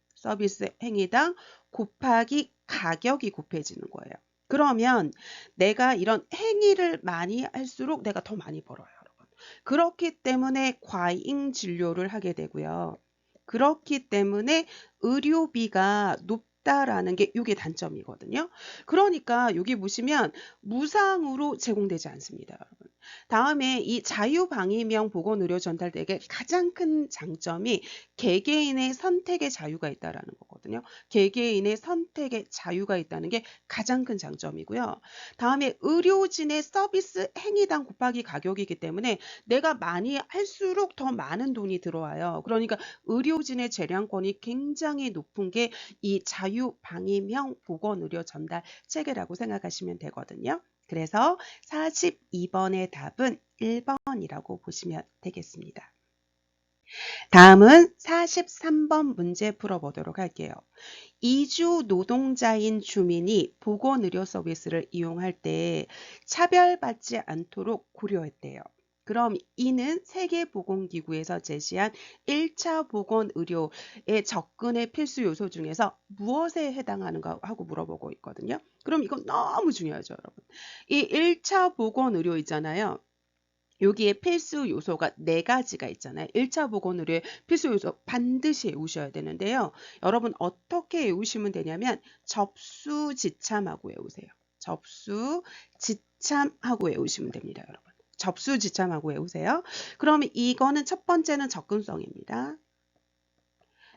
곱하기 가격이 곱해지는 거예요. 그러면 내가 이런 행위를 많이 할수록 내가 더 많이 벌어요, 여러분. 그렇기 때문에 과잉 진료를 하게 되고요. 그렇기 때문에 의료비가 없다라는 게 이게 단점이거든요. 그러니까 여기 보시면 무상으로 제공되지 않습니다, 여러분. 다음에 이 자유방위명 보건의료 전달대의 가장 큰 장점이 개개인의 선택의 자유가 있다라는 거거든요. 개개인의 선택의 자유가 있다는 게 가장 큰 장점이고요. 다음에 의료진의 서비스 행위당 곱하기 가격이기 때문에 내가 많이 할수록 더 많은 돈이 들어와요. 그러니까 의료진의 재량권이 굉장히 높은 게 이 자유방위명 보건의료 전달 체계라고 생각하시면 되거든요. 그래서 42번의 답은 1번이라고 보시면 되겠습니다. 다음은 43번 문제 풀어보도록 할게요. 이주 노동자인 주민이 보건의료 서비스를 이용할 때 차별받지 않도록 고려했대요. 그럼 이는 세계보건기구에서 제시한 1차 보건의료의 접근의 필수 요소 중에서 무엇에 해당하는가 하고 물어보고 있거든요. 그럼 이건 너무 중요하죠, 여러분. 이 1차 보건의료 있잖아요. 여기에 필수 요소가 4가지가 있잖아요. 1차 보건의료의 필수 요소 반드시 외우셔야 되는데요. 여러분 어떻게 외우시면 되냐면 접수지참하고 외우세요. 접수지참하고 외우시면 됩니다, 여러분. 접수지참하고 외우세요. 그러면 이거는 첫 번째는 접근성입니다.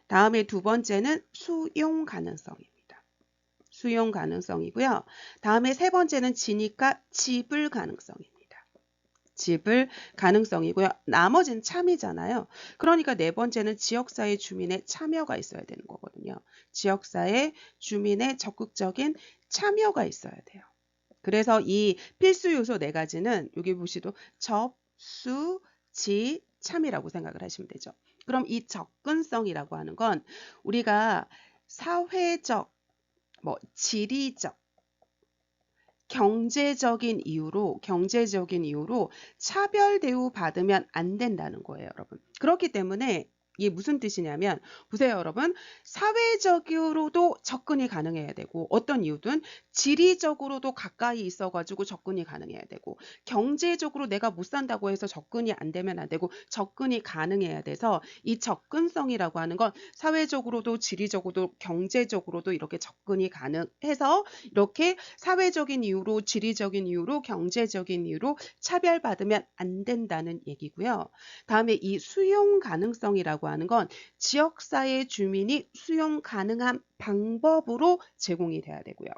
다음에 두 번째는 수용 가능성입니다. 수용 가능성이고요. 다음에 세 번째는 진입과 지불 가능성입니다. 지불 가능성이고요. 나머지는 참이잖아요. 그러니까 네 번째는 지역사회 주민의 참여가 있어야 되는 거거든요. 지역사회 주민의 적극적인 참여가 있어야 돼요. 그래서 이 필수 요소 4가지는 여기 보시도 접수, 지, 참이라고 생각을 하시면 되죠. 그럼 이 접근성이라고 하는 건 우리가 사회적, 지리적, 경제적인 이유로 차별 대우 받으면 안 된다는 거예요, 여러분. 그렇기 때문에 이게 무슨 뜻이냐면 보세요, 여러분. 사회적으로도 접근이 가능해야 되고 어떤 이유든 지리적으로도 가까이 있어가지고 접근이 가능해야 되고 경제적으로 내가 못 산다고 해서 접근이 안 되면 안 되고 접근이 가능해야 돼서 이 접근성이라고 하는 건 사회적으로도 지리적으로도 경제적으로도 이렇게 접근이 가능해서 이렇게 사회적인 이유로 지리적인 이유로 경제적인 이유로 차별받으면 안 된다는 얘기고요. 다음에 이 수용 가능성이라고 하는 건 지역사회 주민이 수용 가능한 방법으로 제공이 돼야 되고요.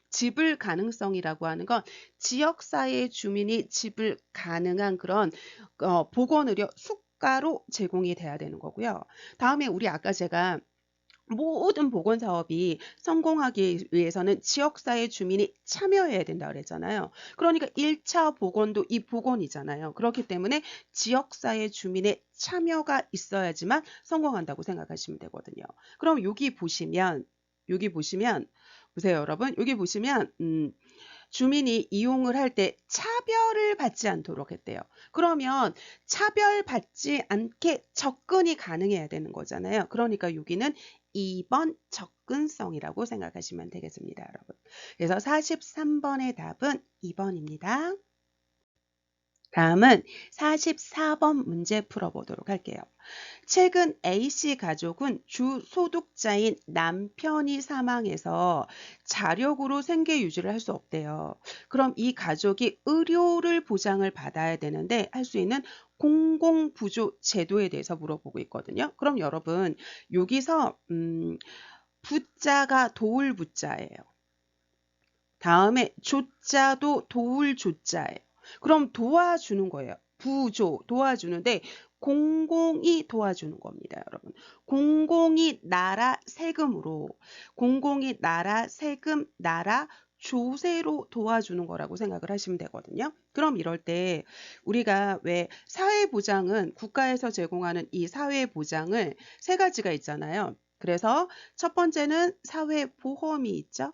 지불 가능성이라고 하는 건 지역사회 주민이 지불 가능한 그런 보건의료 수가로 제공이 돼야 되는 거고요. 다음에 우리 아까 제가 모든 보건사업이 성공하기 위해서는 지역사회 주민이 참여해야 된다고 그랬잖아요. 그러니까 1차 보건도 이 보건이잖아요. 그렇기 때문에 지역사회 주민의 참여가 있어야지만 성공한다고 생각하시면 되거든요. 그럼 여기 보시면 보세요, 여러분. 여기 보시면 주민이 이용을 할 때 차별을 받지 않도록 했대요. 그러면 차별받지 않게 접근이 가능해야 되는 거잖아요. 그러니까 여기는 2번 접근성이라고 생각하시면 되겠습니다, 여러분. 그래서 43번의 답은 2번입니다. 다음은 44번 문제 풀어보도록 할게요. 최근 A씨 가족은 주 소득자인 남편이 사망해서 자력으로 생계 유지를 할 수 없대요. 그럼 이 가족이 의료를 보장을 받아야 되는데 할 수 있는 공공부조 제도에 대해서 물어보고 있거든요. 그럼 여러분 여기서 부자가 도울 부자예요. 다음에 조자도 도울 조자예요. 그럼 도와주는 거예요. 부조 도와주는데 공공이 도와주는 겁니다, 여러분. 공공이 나라 세금으로 공공이 나라 세금 나라 조세로 도와주는 거라고 생각을 하시면 되거든요. 그럼 이럴 때 우리가 왜 사회보장은 국가에서 제공하는 이 사회보장을 3가지가 있잖아요. 그래서 첫 번째는 사회보험이 있죠.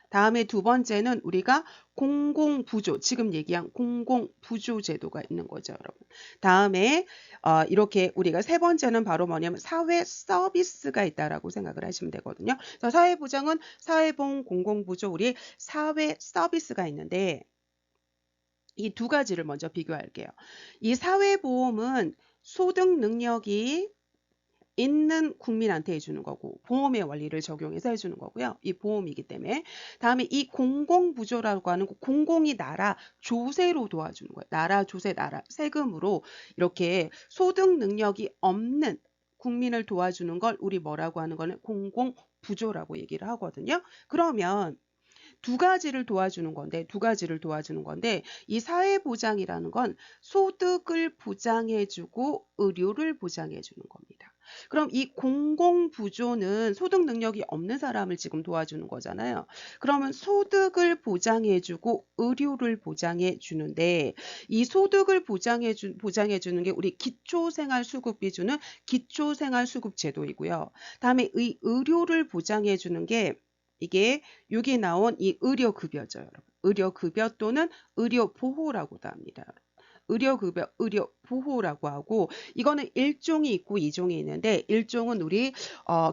다음에 두 번째는 우리가 공공부조, 지금 얘기한 공공부조 제도가 있는 거죠, 여러분. 다음에 이렇게 우리가 세 번째는 바로 뭐냐면 사회 서비스가 있다라고 생각을 하시면 되거든요. 그래서 사회보장은 사회보험, 공공부조, 우리 사회 서비스가 있는데 이 2가지를 먼저 비교할게요. 이 사회보험은 소득 능력이 있는 국민한테 해주는 거고 보험의 원리를 적용해서 해주는 거고요. 이 보험이기 때문에. 다음에 이 공공부조라고 하는 공공이 나라 조세로 도와주는 거예요. 나라 조세, 나라 세금으로 이렇게 소득 능력이 없는 국민을 도와주는 걸 우리 뭐라고 하는 거는 공공부조라고 얘기를 하거든요. 그러면 두 가지를 도와주는 건데 이 사회보장이라는 건 소득을 보장해주고 의료를 보장해주는 겁니다. 그럼 이 공공부조는 소득 능력이 없는 사람을 지금 도와주는 거잖아요. 그러면 소득을 보장해주고 의료를 보장해주는데 이 소득을 보장해주는 게 우리 기초생활수급비 주는 기초생활수급제도이고요. 다음에 이 의료를 보장해주는 게 이게 여기 나온 이 의료급여죠, 여러분. 의료급여 또는 의료보호라고도 합니다. 의료급여, 의료보호라고 하고 이거는 1종이 있고 2종이 있는데 1종은 우리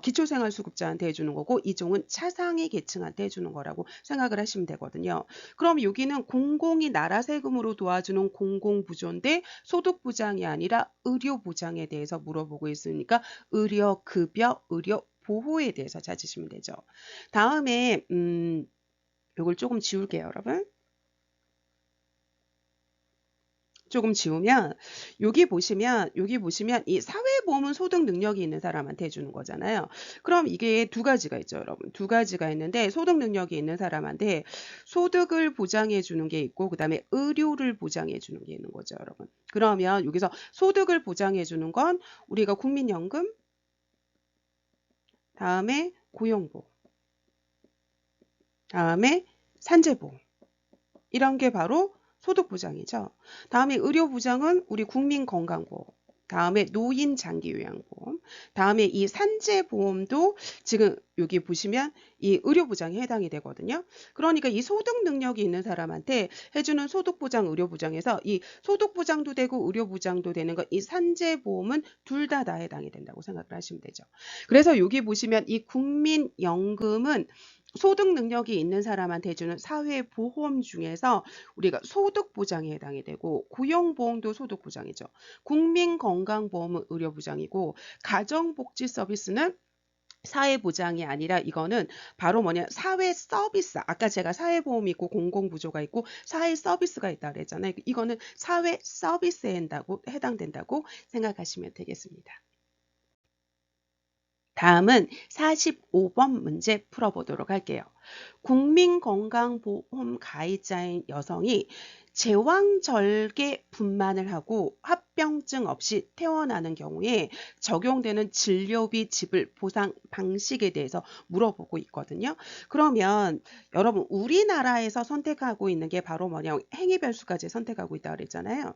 기초생활수급자한테 해주는 거고 2종은 차상위 계층한테 해주는 거라고 생각을 하시면 되거든요. 그럼 여기는 공공이 나라 세금으로 도와주는 공공부조인데 소득보장이 아니라 의료보장에 대해서 물어보고 있으니까 의료급여, 의료보호에 대해서 찾으시면 되죠. 다음에 이걸 조금 지울게요, 여러분. 조금 지우면 여기 보시면 이 사회보험은 소득 능력이 있는 사람한테 해주는 거잖아요. 그럼 이게 두 가지가 있죠, 여러분. 두 가지가 있는데 소득 능력이 있는 사람한테 소득을 보장해 주는 게 있고 그다음에 의료를 보장해 주는 게 있는 거죠, 여러분. 그러면 여기서 소득을 보장해 주는 건 우리가 국민연금, 다음에 고용보험, 다음에 산재보험 이런 게 바로 소득보장이죠. 다음에 의료보장은 우리 국민건강보험, 다음에 노인장기요양보험, 다음에 이 산재보험도 지금 여기 보시면 이 의료보장에 해당이 되거든요. 그러니까 이 소득 능력이 있는 사람한테 해주는 소득보장, 의료보장에서 이 소득보장도 되고 의료보장도 되는 거 이 산재보험은 둘 다 해당이 된다고 생각을 하시면 되죠. 그래서 여기 보시면 이 국민연금은 소득 능력이 있는 사람한테 해주는 사회보험 중에서 우리가 소득보장에 해당이 되고 고용보험도 소득보장이죠. 국민건강보험은 의료보장이고 가정복지 서비스는 사회보장이 아니라 이거는 바로 뭐냐 사회서비스. 아까 제가 사회보험이 있고 공공부조가 있고 사회서비스가 있다 그랬잖아요. 이거는 사회서비스에 해당된다고 생각하시면 되겠습니다. 다음은 45번 문제 풀어보도록 할게요. 국민건강보험 가입자인 여성이 제왕절개 분만을 하고 합병증 없이 퇴원하는 경우에 적용되는 진료비 지불 보상 방식에 대해서 물어보고 있거든요. 그러면 여러분 우리나라에서 선택하고 있는 게 바로 뭐냐 행위별수까지 선택하고 있다고 그랬잖아요.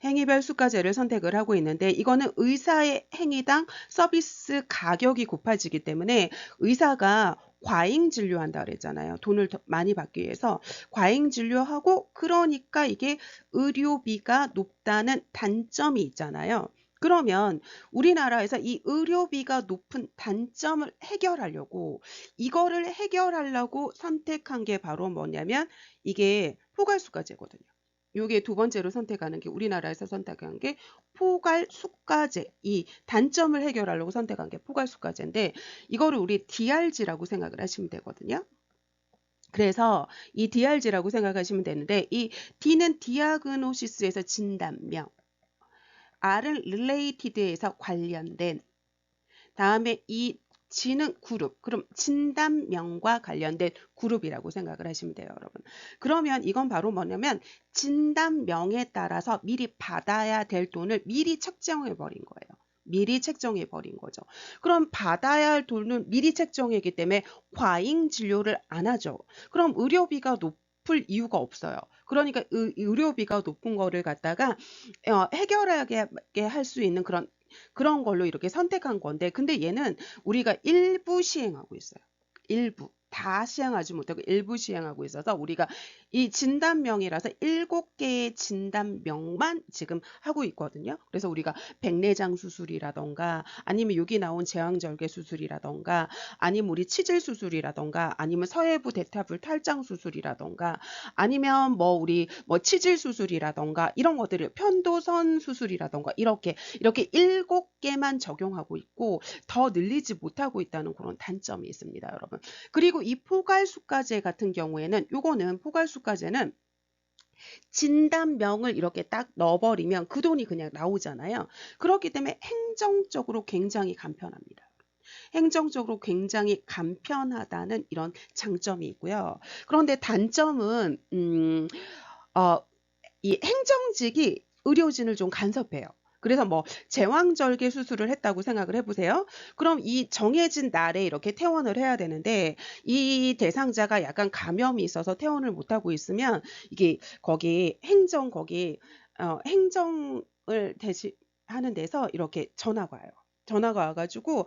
행위별수가제를 선택을 하고 있는데 이거는 의사의 행위당 서비스 가격이 높아지기 때문에 의사가 과잉 진료한다 그랬잖아요. 돈을 더 많이 받기 위해서 과잉 진료하고 그러니까 이게 의료비가 높다는 단점이 있잖아요. 그러면 우리나라에서 이 의료비가 높은 단점을 해결하려고 이거를 해결하려고 선택한 게 바로 뭐냐면 이게 포괄수가제거든요. 요게 두 번째로 선택하는 게 우리나라에서 선택한 게 포괄수가제. 이 단점을 해결하려고 선택한 게 포괄수가제인데 이거를 우리 DRG라고 생각을 하시면 되거든요. 그래서 이 DRG라고 생각하시면 되는데 이 D는 디아그노시스에서 진단명, R은 related,에서 관련된, 다음에 이 G는 그룹, 그럼 진단명과 관련된 그룹이라고 생각을 하시면 돼요, 여러분. 그러면 이건 바로 뭐냐면 진단명에 따라서 미리 받아야 될 돈을 미리 책정해 버린 거예요. 미리 책정해 버린 거죠. 그럼 받아야 할 돈은 미리 책정했기 때문에 과잉 진료를 안 하죠. 그럼 의료비가 높을 이유가 없어요. 그러니까 의료비가 높은 거를 갖다가 해결하게 할 수 있는 그런 걸로 이렇게 선택한 건데 근데 얘는 우리가 일부 시행하고 있어요. 일부. 다 시행하지 못하고 일부 시행하고 있어서 우리가 이 진단명이라서 7개의 진단명만 지금 하고 있거든요. 그래서 우리가 백내장 수술이라던가 아니면 여기 나온 제왕절개 수술이라던가 아니면 우리 치질 수술이라던가 아니면 서해부 대퇴부 탈장 수술이라던가 아니면 뭐 우리 뭐 치질 수술이라던가 이런 것들을 편도선 수술이라던가 이렇게 7개만 적용하고 있고 더 늘리지 못하고 있다는 그런 단점이 있습니다, 여러분. 그리고 이 포괄수가제 같은 경우에는 요거는 포괄수가제는 진단명을 이렇게 딱 넣어버리면 그 돈이 그냥 나오잖아요. 그렇기 때문에 행정적으로 굉장히 간편합니다. 행정적으로 굉장히 간편하다는 이런 장점이 있고요. 그런데 단점은 이 행정직이 의료진을 좀 간섭해요. 그래서 뭐 제왕절개 수술을 했다고 생각을 해보세요. 그럼 이 정해진 날에 이렇게 퇴원을 해야 되는데 이 대상자가 약간 감염이 있어서 퇴원을 못하고 있으면 이게 거기 행정을 대신하는 데서 이렇게 전화가 와요. 전화가 와가지고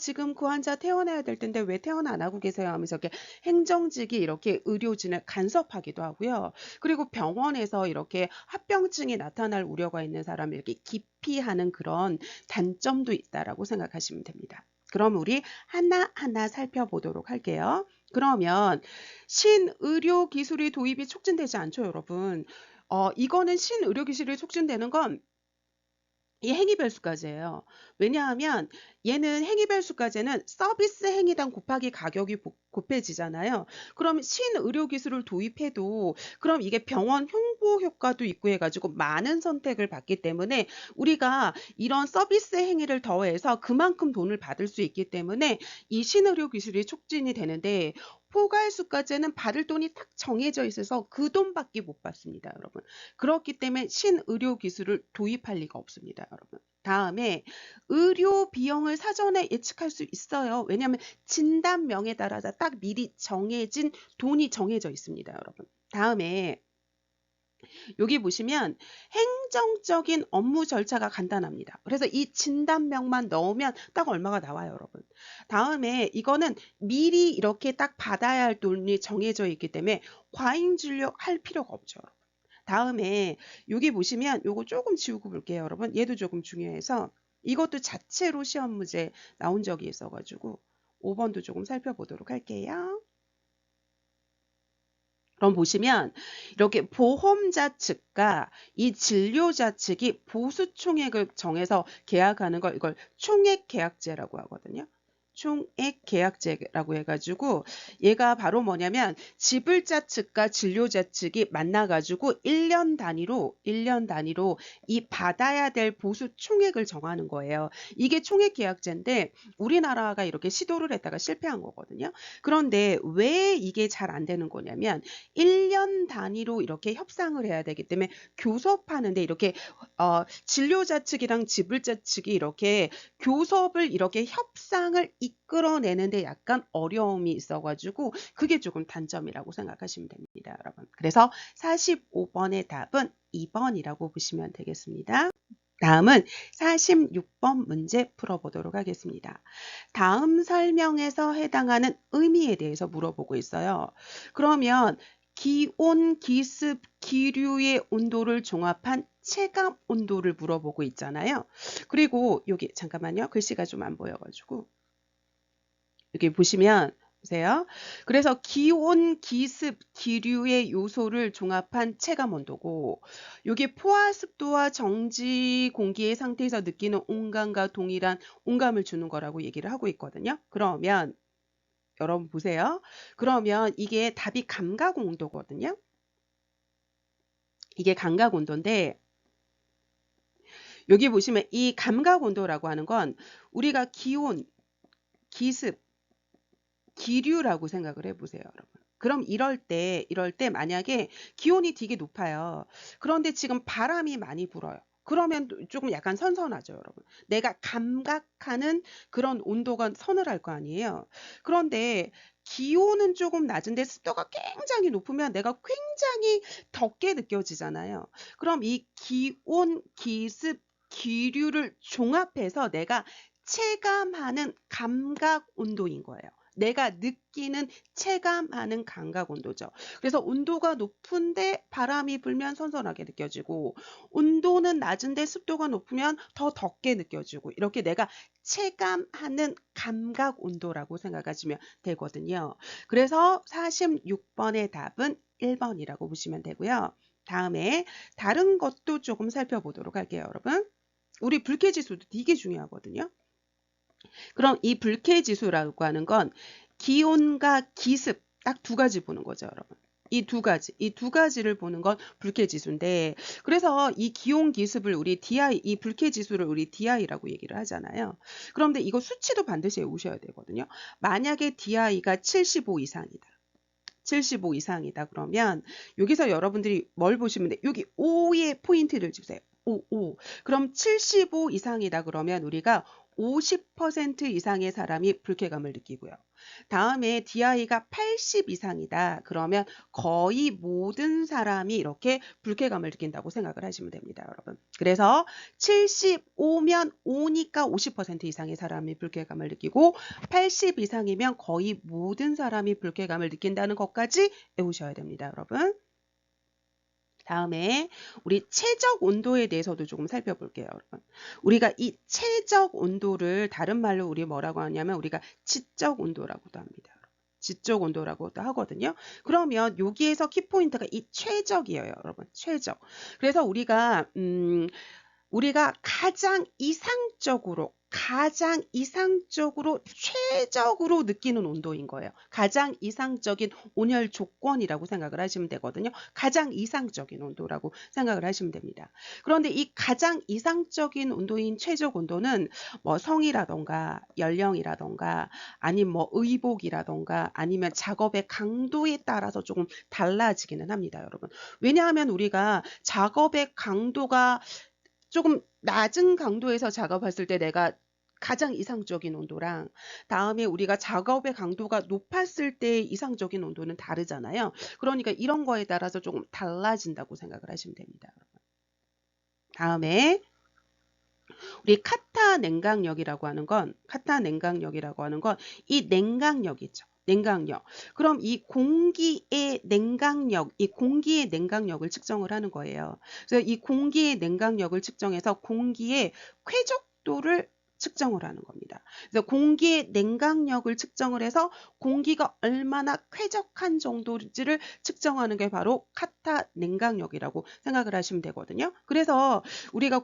지금 그 환자 퇴원해야 될 텐데 왜 퇴원 안 하고 계세요 하면서 이렇게 행정직이 이렇게 의료진을 간섭하기도 하고요. 그리고 병원에서 이렇게 합병증이 나타날 우려가 있는 사람을 이렇게 기피하는 그런 단점도 있다라고 생각하시면 됩니다. 그럼 우리 하나하나 살펴보도록 할게요. 그러면 신의료 기술이 도입이 촉진되지 않죠, 여러분. 이거는 신의료 기술이 촉진되는 건 이 행위별수까지예요. 왜냐하면 얘는 행위별수까지는 서비스 행위당 곱하기 가격이 곱해지잖아요. 그럼 신의료기술을 도입해도 그럼 이게 병원 홍보 효과도 있고 해가지고 많은 선택을 받기 때문에 우리가 이런 서비스 행위를 더해서 그만큼 돈을 받을 수 있기 때문에 이 신의료기술이 촉진이 되는데 포괄수까지는 받을 돈이 딱 정해져 있어서 그 돈밖에 못 받습니다, 여러분. 그렇기 때문에 신의료 기술을 도입할 리가 없습니다, 여러분. 다음에 의료 비용을 사전에 예측할 수 있어요. 왜냐하면 진단명에 따라서 딱 미리 정해진 돈이 정해져 있습니다, 여러분. 다음에 여기 보시면 행정적인 업무 절차가 간단합니다. 그래서 이 진단명만 넣으면 딱 얼마가 나와요, 여러분. 다음에 이거는 미리 이렇게 딱 받아야 할 돈이 정해져 있기 때문에 과잉 진료할 필요가 없죠, 여러분. 다음에 여기 보시면 요거 조금 지우고 볼게요, 여러분. 얘도 조금 중요해서 이것도 자체로 시험 문제 나온 적이 있어가지고 5번도 조금 살펴보도록 할게요. 그럼 보시면 이렇게 보험자 측과 이 진료자 측이 보수 총액을 정해서 계약하는 걸 이걸 총액 계약제라고 하거든요. 총액 계약제라고 해가지고 얘가 바로 뭐냐면 지불자 측과 진료자 측이 만나가지고 1년 단위로 이 받아야 될 보수 총액을 정하는 거예요. 이게 총액 계약제인데 우리나라가 이렇게 시도를 했다가 실패한 거거든요. 그런데 왜 이게 잘 안 되는 거냐면 1년 단위로 이렇게 협상을 해야 되기 때문에 교섭하는데 이렇게 진료자 측이랑 지불자 측이 이렇게 교섭을 이렇게 협상을 이끌어내는데 약간 어려움이 있어가지고 그게 조금 단점이라고 생각하시면 됩니다, 여러분. 그래서 45번의 답은 2번이라고 보시면 되겠습니다. 다음은 46번 문제 풀어보도록 하겠습니다. 다음 설명에서 해당하는 의미에 대해서 물어보고 있어요. 그러면 기온, 기습, 기류의 온도를 종합한 체감 온도를 물어보고 있잖아요. 그리고 여기 잠깐만요. 글씨가 좀 안 보여가지고 여기 보시면 보세요. 그래서 기온, 기습, 기류의 요소를 종합한 체감 온도고 여기 포화 습도와 정지 공기의 상태에서 느끼는 온감과 동일한 온감을 주는 거라고 얘기를 하고 있거든요. 그러면 여러분 보세요. 그러면 이게 답이 감각 온도거든요. 이게 감각 온도인데 여기 보시면 이 감각 온도라고 하는 건 우리가 기온, 기습, 기류라고 생각을 해보세요, 여러분. 그럼 이럴 때 만약에 기온이 되게 높아요. 그런데 지금 바람이 많이 불어요. 그러면 조금 약간 선선하죠, 여러분. 내가 감각하는 그런 온도가 서늘할 거 아니에요. 그런데 기온은 조금 낮은데 습도가 굉장히 높으면 내가 굉장히 덥게 느껴지잖아요. 그럼 이 기온, 기습, 기류를 종합해서 내가 체감하는 감각 온도인 거예요. 내가 느끼는 체감하는 감각 온도죠. 그래서 온도가 높은데 바람이 불면 선선하게 느껴지고 온도는 낮은데 습도가 높으면 더 덥게 느껴지고 이렇게 내가 체감하는 감각 온도라고 생각하시면 되거든요. 그래서 46번의 답은 1번이라고 보시면 되고요. 다음에 다른 것도 조금 살펴보도록 할게요, 여러분. 우리 불쾌지수도 되게 중요하거든요. 그럼 이 불쾌지수라고 하는 건 기온과 기습 딱 두 가지 보는 거죠, 여러분. 이 두 가지를 보는 건 불쾌지수인데, 그래서 이 기온 기습을 우리 DI, 이 불쾌지수를 우리 DI라고 얘기를 하잖아요. 그런데 이거 수치도 반드시 외우셔야 되거든요. 만약에 DI가 75 이상이다. 75 이상이다 그러면 여기서 여러분들이 뭘 보시면 돼? 여기 5의 포인트를 주세요. 5. 그럼 75 이상이다 그러면 우리가 50% 이상의 사람이 불쾌감을 느끼고요. 다음에 DI가 80 이상이다 그러면 거의 모든 사람이 이렇게 불쾌감을 느낀다고 생각을 하시면 됩니다, 여러분. 그래서 75면 5니까 50% 이상의 사람이 불쾌감을 느끼고 80 이상이면 거의 모든 사람이 불쾌감을 느낀다는 것까지 외우셔야 됩니다, 여러분. 다음에 우리 최적 온도에 대해서도 조금 살펴볼게요, 여러분. 우리가 이 최적 온도를 다른 말로 우리 뭐라고 하냐면 우리가 지적 온도라고도 합니다. 지적 온도라고도 하거든요. 그러면 여기에서 키포인트가 이 최적이에요, 여러분. 최적. 그래서 우리가 가장 이상적으로 최적으로 느끼는 온도인 거예요. 가장 이상적인 온열 조건이라고 생각을 하시면 되거든요. 가장 이상적인 온도라고 생각을 하시면 됩니다. 그런데 이 가장 이상적인 온도인 최적 온도는 뭐 성이라던가 연령이라던가 아니면 뭐 의복이라던가 아니면 작업의 강도에 따라서 조금 달라지기는 합니다, 여러분. 왜냐하면 우리가 작업의 강도가 조금 낮은 강도에서 작업했을 때 내가 가장 이상적인 온도랑 다음에 우리가 작업의 강도가 높았을 때 이상적인 온도는 다르잖아요. 그러니까 이런 거에 따라서 조금 달라진다고 생각을 하시면 됩니다. 다음에 우리 카타 냉각력이라고 하는 건 이 냉각력이죠. 냉각력. 그럼 이 공기의 냉각력을 측정을 하는 거예요. 그래서 이 공기의 냉각력을 측정해서 공기의 쾌적도를 측정을 하는 겁니다. 그래서 공기의 냉각력을 측정을 해서 공기가 얼마나 쾌적한 정도인지를 측정하는 게 바로 카타 냉각력이라고 생각을 하시면 되거든요. 그래서 우리가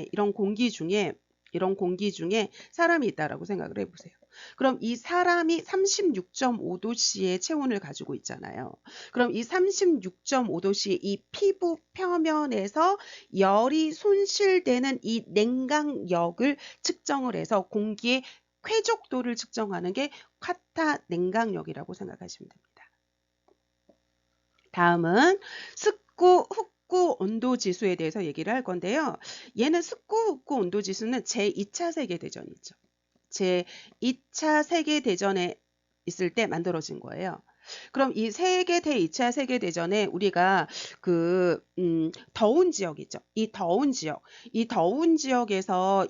이런 공기 중에 사람이 있다라고 생각을 해보세요. 그럼 이 사람이 36.5도씨의 체온을 가지고 있잖아요. 그럼 이 36.5도씨 이 피부 표면에서 열이 손실되는 이 냉각력을 측정을 해서 공기의 쾌적도를 측정하는 게 카타 냉각력이라고 생각하시면 됩니다. 다음은 습구, 흡구 온도 지수에 대해서 얘기를 할 건데요. 얘는 습구, 흡구 온도 지수는 제2차 세계대전이죠. 제2차 세계대전에 있을 때 만들어진 거예요. 그럼 이 2차 세계대전에 우리가 더운 지역 있죠. 이 더운 지역에서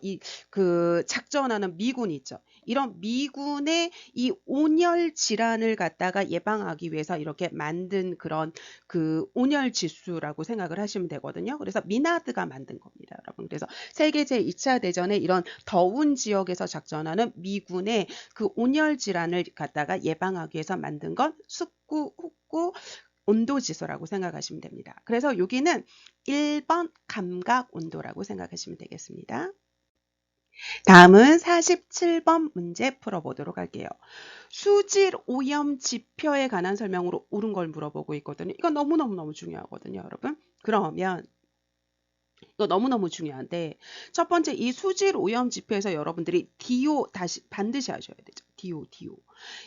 작전하는 미군 있죠. 이런 미군의 이 온열 질환을 갖다가 예방하기 위해서 이렇게 만든 그런 온열 지수라고 생각을 하시면 되거든요. 그래서 미나드가 만든 겁니다, 여러분. 그래서 세계 제2차 대전에 이런 더운 지역에서 작전하는 미군의 온열 질환을 갖다가 예방하기 위해서 만든 건 습구, 흡구, 온도 지수라고 생각하시면 됩니다. 그래서 여기는 1번 감각 온도라고 생각하시면 되겠습니다. 다음은 47번 문제 풀어보도록 할게요. 수질 오염 지표에 관한 설명으로 옳은 걸 물어보고 있거든요. 이거 너무너무 중요하거든요, 여러분. 그러면 이거 너무너무 중요한데 첫 번째 이 수질 오염 지표에서 여러분들이 DO 반드시 하셔야 되죠. DO.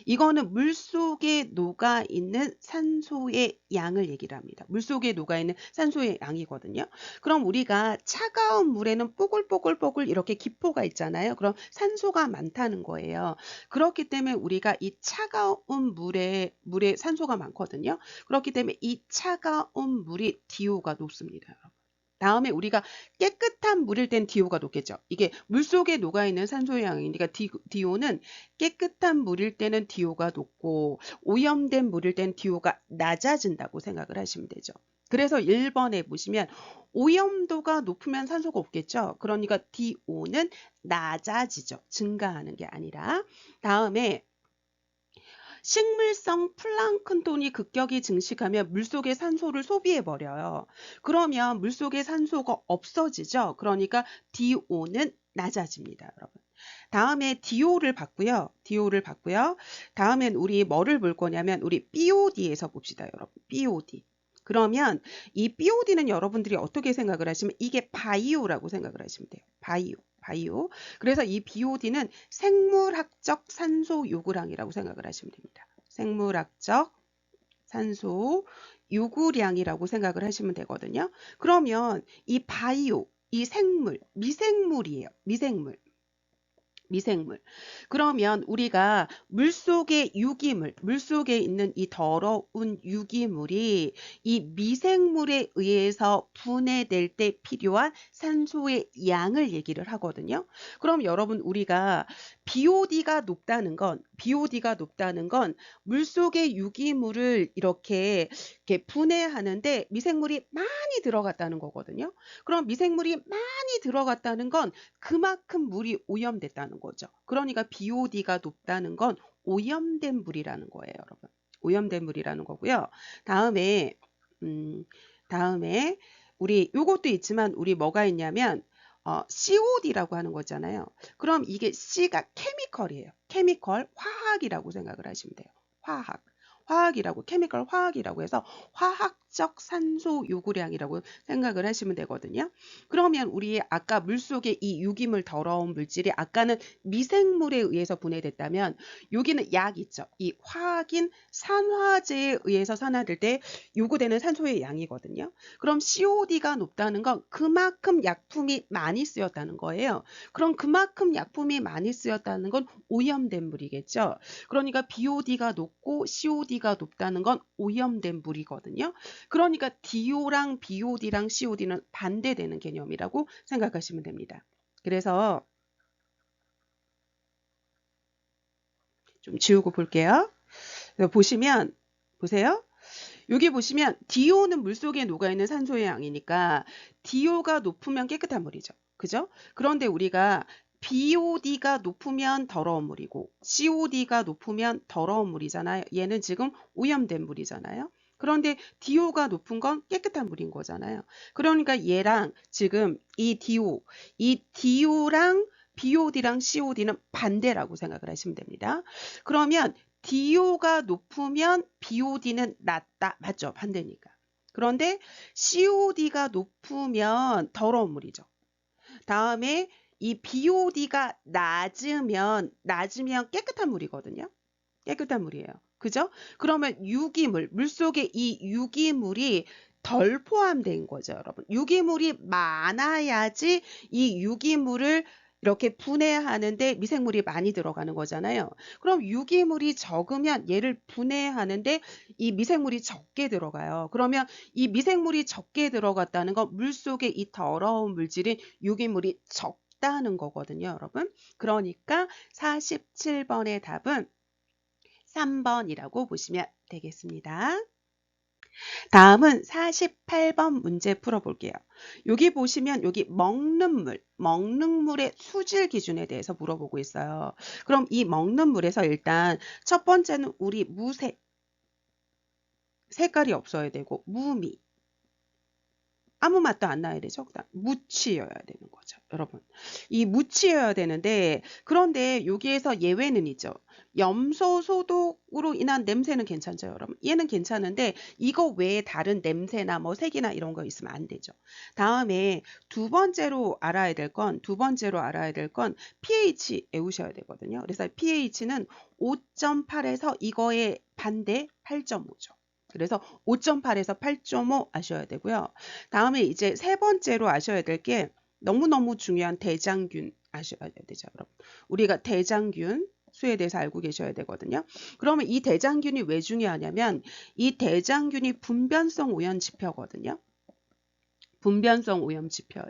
이거는 물속에 녹아있는 산소의 양을 얘기를 합니다. 물속에 녹아있는 산소의 양이거든요. 그럼 우리가 차가운 물에는 뽀글뽀글 이렇게 기포가 있잖아요. 그럼 산소가 많다는 거예요. 그렇기 때문에 우리가 이 차가운 물에 산소가 많거든요. 그렇기 때문에 이 차가운 물이 DO가 높습니다. 다음에 우리가 깨끗한 물일 땐 DO가 높겠죠. 이게 물속에 녹아있는 산소의 양이니까 DO는 깨끗한 물일 때는 DO가 높고 오염된 물일 땐 DO가 낮아진다고 생각을 하시면 되죠. 그래서 1번에 보시면 오염도가 높으면 산소가 없겠죠. 그러니까 DO는 낮아지죠. 증가하는 게 아니라. 다음에 식물성 플랑크톤이 급격히 증식하면 물속의 산소를 소비해버려요. 그러면 물속의 산소가 없어지죠. 그러니까 DO는 낮아집니다, 여러분. 다음에 DO를 봤고요. DO를 봤고요. 다음엔 우리 뭐를 볼 거냐면 우리 BOD에서 봅시다, 여러분. BOD. 그러면 이 BOD는 여러분들이 어떻게 생각을 하시면 이게 바이오라고 생각을 하시면 돼요. 바이오. 그래서 이 BOD는 생물학적 산소 요구량이라고 생각을 하시면 됩니다. 생물학적 산소 요구량이라고 생각을 하시면 되거든요. 그러면 이 바이오, 이 생물, 미생물이에요. 미생물. 그러면 우리가 물속의 유기물, 물속에 있는 이 더러운 유기물이 이 미생물에 의해서 분해될 때 필요한 산소의 양을 얘기를 하거든요. 그럼 여러분 우리가 BOD가 높다는 건 물속의 유기물을 이렇게 분해하는데 미생물이 많이 들어갔다는 거거든요. 그럼 미생물이 많이 들어갔다는 건 그만큼 물이 오염됐다는 거죠. 그러니까 BOD가 높다는 건 오염된 물이라는 거예요, 여러분. 오염된 물이라는 거고요. 다음에 우리 요것도 있지만 우리 뭐가 있냐면 COD라고 하는 거잖아요. 그럼 이게 C가 케미컬이에요. 케미컬, 화학이라고 생각을 하시면 돼요. 화학이라고, 케미컬 화학이라고 해서 화학적 산소 요구량이라고 생각을 하시면 되거든요. 그러면 우리 아까 물속에 이 유기물 더러운 물질이 아까는 미생물에 의해서 분해됐다면 여기는 약 있죠. 이 화학인 산화제에 의해서 산화될 때 요구되는 산소의 양이거든요. 그럼 COD가 높다는 건 그만큼 약품이 많이 쓰였다는 거예요. 그럼 그만큼 약품이 많이 쓰였다는 건 오염된 물이겠죠. 그러니까 BOD가 높고 COD가 높다는 건 오염된 물이거든요. 그러니까 DO랑 BOD랑 COD는 반대되는 개념이라고 생각하시면 됩니다. 그래서 좀 지우고 볼게요. 보세요. 여기 보시면 DO는 물속에 녹아있는 산소의 양이니까 DO가 높으면 깨끗한 물이죠. 그죠? 그런데 우리가 BOD가 높으면 더러운 물이고 COD가 높으면 더러운 물이잖아요. 얘는 지금 오염된 물이잖아요. 그런데 DO가 높은 건 깨끗한 물인 거잖아요. 그러니까 얘랑 지금 이 DO랑 BOD랑 COD는 반대라고 생각을 하시면 됩니다. 그러면 DO가 높으면 BOD는 낮다. 맞죠? 반대니까. 그런데 COD가 높으면 더러운 물이죠. 다음에 이 BOD가 낮으면 깨끗한 물이거든요. 깨끗한 물이에요. 그죠? 그러면 유기물, 물속에 이 유기물이 덜 포함된 거죠, 여러분. 유기물이 많아야지 이 유기물을 이렇게 분해하는데 미생물이 많이 들어가는 거잖아요. 그럼 유기물이 적으면 얘를 분해하는데 이 미생물이 적게 들어가요. 그러면 이 미생물이 적게 들어갔다는 건 물속에 이 더러운 물질인 유기물이 적다는 거거든요, 여러분. 그러니까 47번의 답은 3번이라고 보시면 되겠습니다. 다음은 48번 문제 풀어볼게요. 여기 보시면 여기 먹는 물의 수질 기준에 대해서 물어보고 있어요. 그럼 이 먹는 물에서 일단 첫 번째는 우리 무색, 색깔이 없어야 되고 무미, 아무 맛도 안 나야 되죠. 무취여야 되는 거죠. 여러분. 이 무취여야 되는데 그런데 여기에서 예외는 있죠. 염소 소독으로 인한 냄새는 괜찮죠, 여러분. 얘는 괜찮은데 이거 외에 다른 냄새나 뭐 색이나 이런 거 있으면 안 되죠. 다음에 두 번째로 알아야 될 건 pH 외우셔야 되거든요. 그래서 pH는 5.8에서 이거의 반대 8.5죠. 그래서 5.8에서 8.5 아셔야 되고요. 다음에 이제 세 번째로 아셔야 될 게 너무너무 중요한 대장균 아셔야 되죠, 여러분. 우리가 대장균 수에 대해서 알고 계셔야 되거든요. 그러면 이 대장균이 왜 중요하냐면 이 대장균이 분변성 오염 지표거든요. 분변성 오염 지표예요.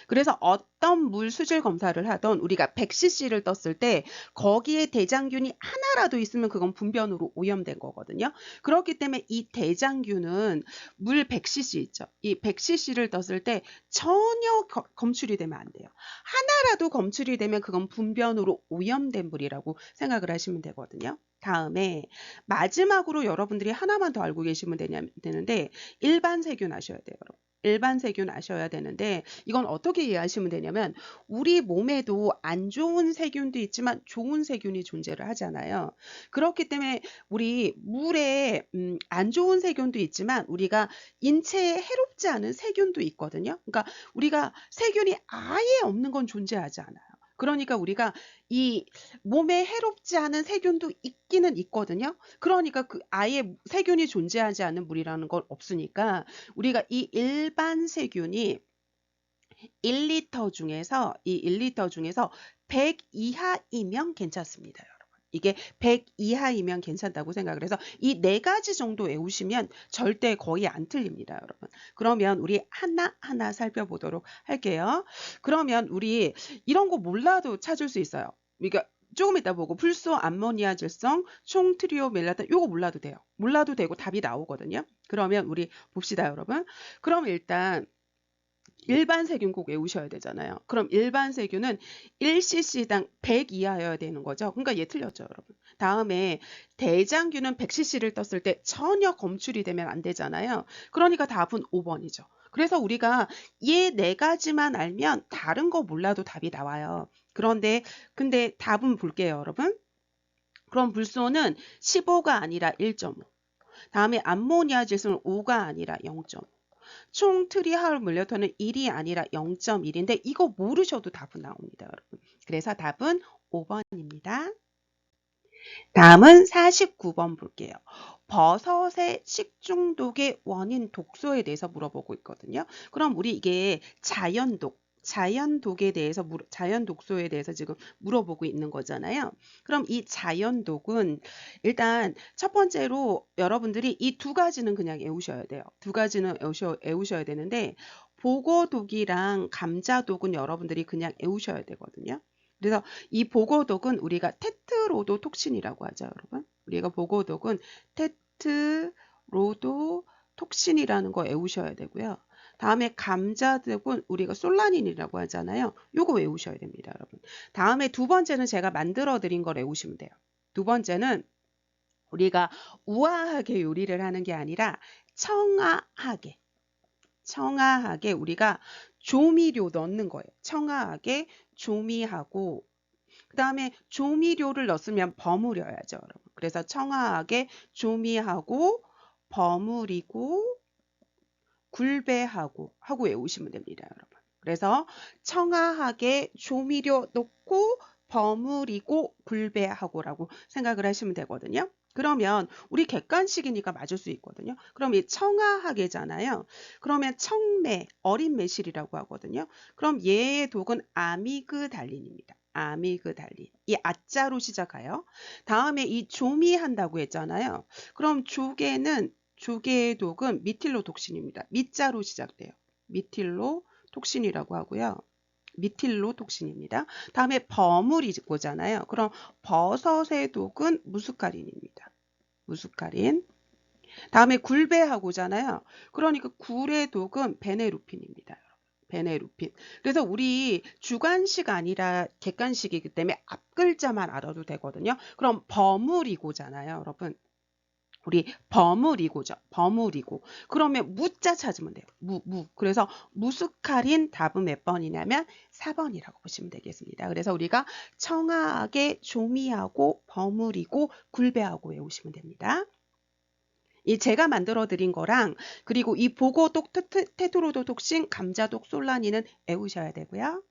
그래서 어떤 물 수질 검사를 하던 우리가 100cc를 떴을 때 거기에 대장균이 하나라도 있으면 그건 분변으로 오염된 거거든요. 그렇기 때문에 이 대장균은 물 100cc 있죠. 이 100cc를 떴을 때 전혀 검출이 되면 안 돼요. 하나라도 검출이 되면 그건 분변으로 오염된 물이라고 생각을 하시면 되거든요. 다음에 마지막으로 여러분들이 하나만 더 알고 계시면 되는데 일반 세균 아셔야 돼요. 일반 세균 아셔야 되는데 이건 어떻게 이해하시면 되냐면 우리 몸에도 안 좋은 세균도 있지만 좋은 세균이 존재를 하잖아요. 그렇기 때문에 우리 물에 안 좋은 세균도 있지만 우리가 인체에 해롭지 않은 세균도 있거든요. 그러니까 우리가 세균이 아예 없는 건 존재하지 않아요. 그러니까 우리가 이 몸에 해롭지 않은 세균도 있기는 있거든요. 그러니까 그 아예 세균이 존재하지 않는 물이라는 건 없으니까 우리가 이 일반 세균이 1리터 중에서 100 이하이면 괜찮습니다, 여러분. 이게 100 이하이면 괜찮다고 생각을 해서 이 네 가지 정도 외우시면 절대 거의 안 틀립니다, 여러분. 그러면 우리 하나하나 살펴보도록 할게요. 그러면 우리 이런 거 몰라도 찾을 수 있어요. 그러니까 조금 이따 보고 불소 암모니아 질성 총 트리오 멜라탄 요거 몰라도 돼요. 몰라도 되고 답이 나오거든요. 그러면 우리 봅시다, 여러분. 그럼 일단 일반 세균 꼭 외우셔야 되잖아요. 그럼 일반 세균은 1cc당 100 이하여야 되는 거죠. 그러니까 얘 틀렸죠, 여러분. 다음에 대장균은 100cc를 떴을 때 전혀 검출이 되면 안 되잖아요. 그러니까 답은 5번이죠. 그래서 우리가 얘 네 가지만 알면 다른 거 몰라도 답이 나와요. 근데 답은 볼게요, 여러분. 그럼 불소는 15가 아니라 1.5. 다음에 암모니아 질소는 5가 아니라 0.5. 총 트리하울 물레터는 1이 아니라 0.1인데 이거 모르셔도 답은 나옵니다, 여러분. 그래서 답은 5번입니다. 다음은 49번 볼게요. 버섯의 식중독의 원인 독소에 대해서 물어보고 있거든요. 그럼 우리 이게 자연독에 대해서 자연독소에 대해서 지금 물어보고 있는 거잖아요. 그럼 이 자연독은 일단 첫 번째로 여러분들이 이 두 가지는 그냥 외우셔야 돼요. 두 가지는 외우셔야 되는데 보고독이랑 감자독은 여러분들이 그냥 외우셔야 되거든요. 그래서 이 보고독은 우리가 테트로도톡신이라고 하죠, 여러분. 우리가 보고독은 테트로도톡신이라는 거 외우셔야 되고요. 다음에 감자독은 우리가 솔라닌이라고 하잖아요. 요거 외우셔야 됩니다, 여러분. 다음에 두 번째는 제가 만들어 드린 걸 외우시면 돼요. 두 번째는 우리가 우아하게 요리를 하는 게 아니라 청아하게 우리가 조미료 넣는 거예요. 청아하게 조미하고 그 다음에 조미료를 넣었으면 버무려야죠, 여러분. 그래서 청아하게 조미하고 버무리고 굴배하고 하고 외우시면 됩니다, 여러분. 그래서 청아하게 조미료 넣고 버무리고 굴배하고라고 생각을 하시면 되거든요. 그러면 우리 객관식이니까 맞을 수 있거든요. 그럼 이 청아하게잖아요. 그러면 청매, 어린 매실이라고 하거든요. 그럼 얘의 독은 아미그달린입니다. 아미그달린. 이 아자로 시작해요. 다음에 이 조미한다고 했잖아요. 그럼 조개의 독은 미틸로톡신입니다. 미자로 시작돼요. 미틸로톡신이라고 하고요. 미틸로톡신입니다. 다음에 버무리고잖아요. 그럼 버섯의 독은 무스카린입니다. 무스카린. 다음에 굴배하고잖아요. 그러니까 굴의 독은 베네루핀입니다. 베네루핀. 그래서 우리 주관식 아니라 객관식이기 때문에 앞 글자만 알아도 되거든요. 그럼 버무리고잖아요, 여러분. 우리 버무리고죠. 버무리고. 그러면 무자 찾으면 돼요. 무. 그래서 무스카린 답은 몇 번이냐면 4번이라고 보시면 되겠습니다. 그래서 우리가 청아하게 조미하고 버무리고 굴배하고 외우시면 됩니다. 이 제가 만들어 드린 거랑 그리고 이 보고독, 테트로도톡신, 감자독, 솔라닌은 외우셔야 되고요.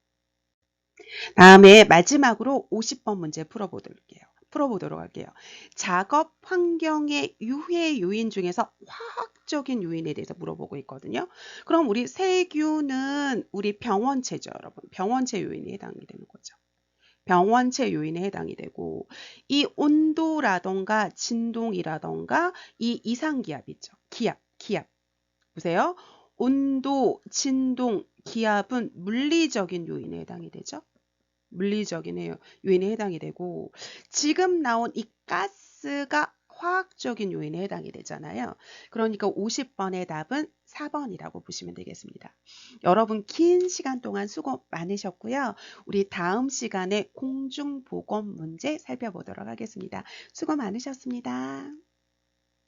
다음에 마지막으로 50번 문제 풀어보도록 할게요. 작업 환경의 유해 요인 중에서 화학적인 요인에 대해서 물어보고 있거든요. 그럼 우리 세균은 우리 병원체죠, 여러분. 병원체 요인에 해당이 되는 거죠. 병원체 요인에 해당이 되고 이 온도라던가 진동이라던가 이 이상기압 있죠. 기압. 보세요. 온도, 진동, 기압은 물리적인 요인에 해당이 되죠. 물리적인 요인에 해당이 되고 지금 나온 이 가스가 화학적인 요인에 해당이 되잖아요. 그러니까 50번의 답은 4번이라고 보시면 되겠습니다. 여러분 긴 시간 동안 수고 많으셨고요. 우리 다음 시간에 공중보건 문제 살펴보도록 하겠습니다. 수고 많으셨습니다.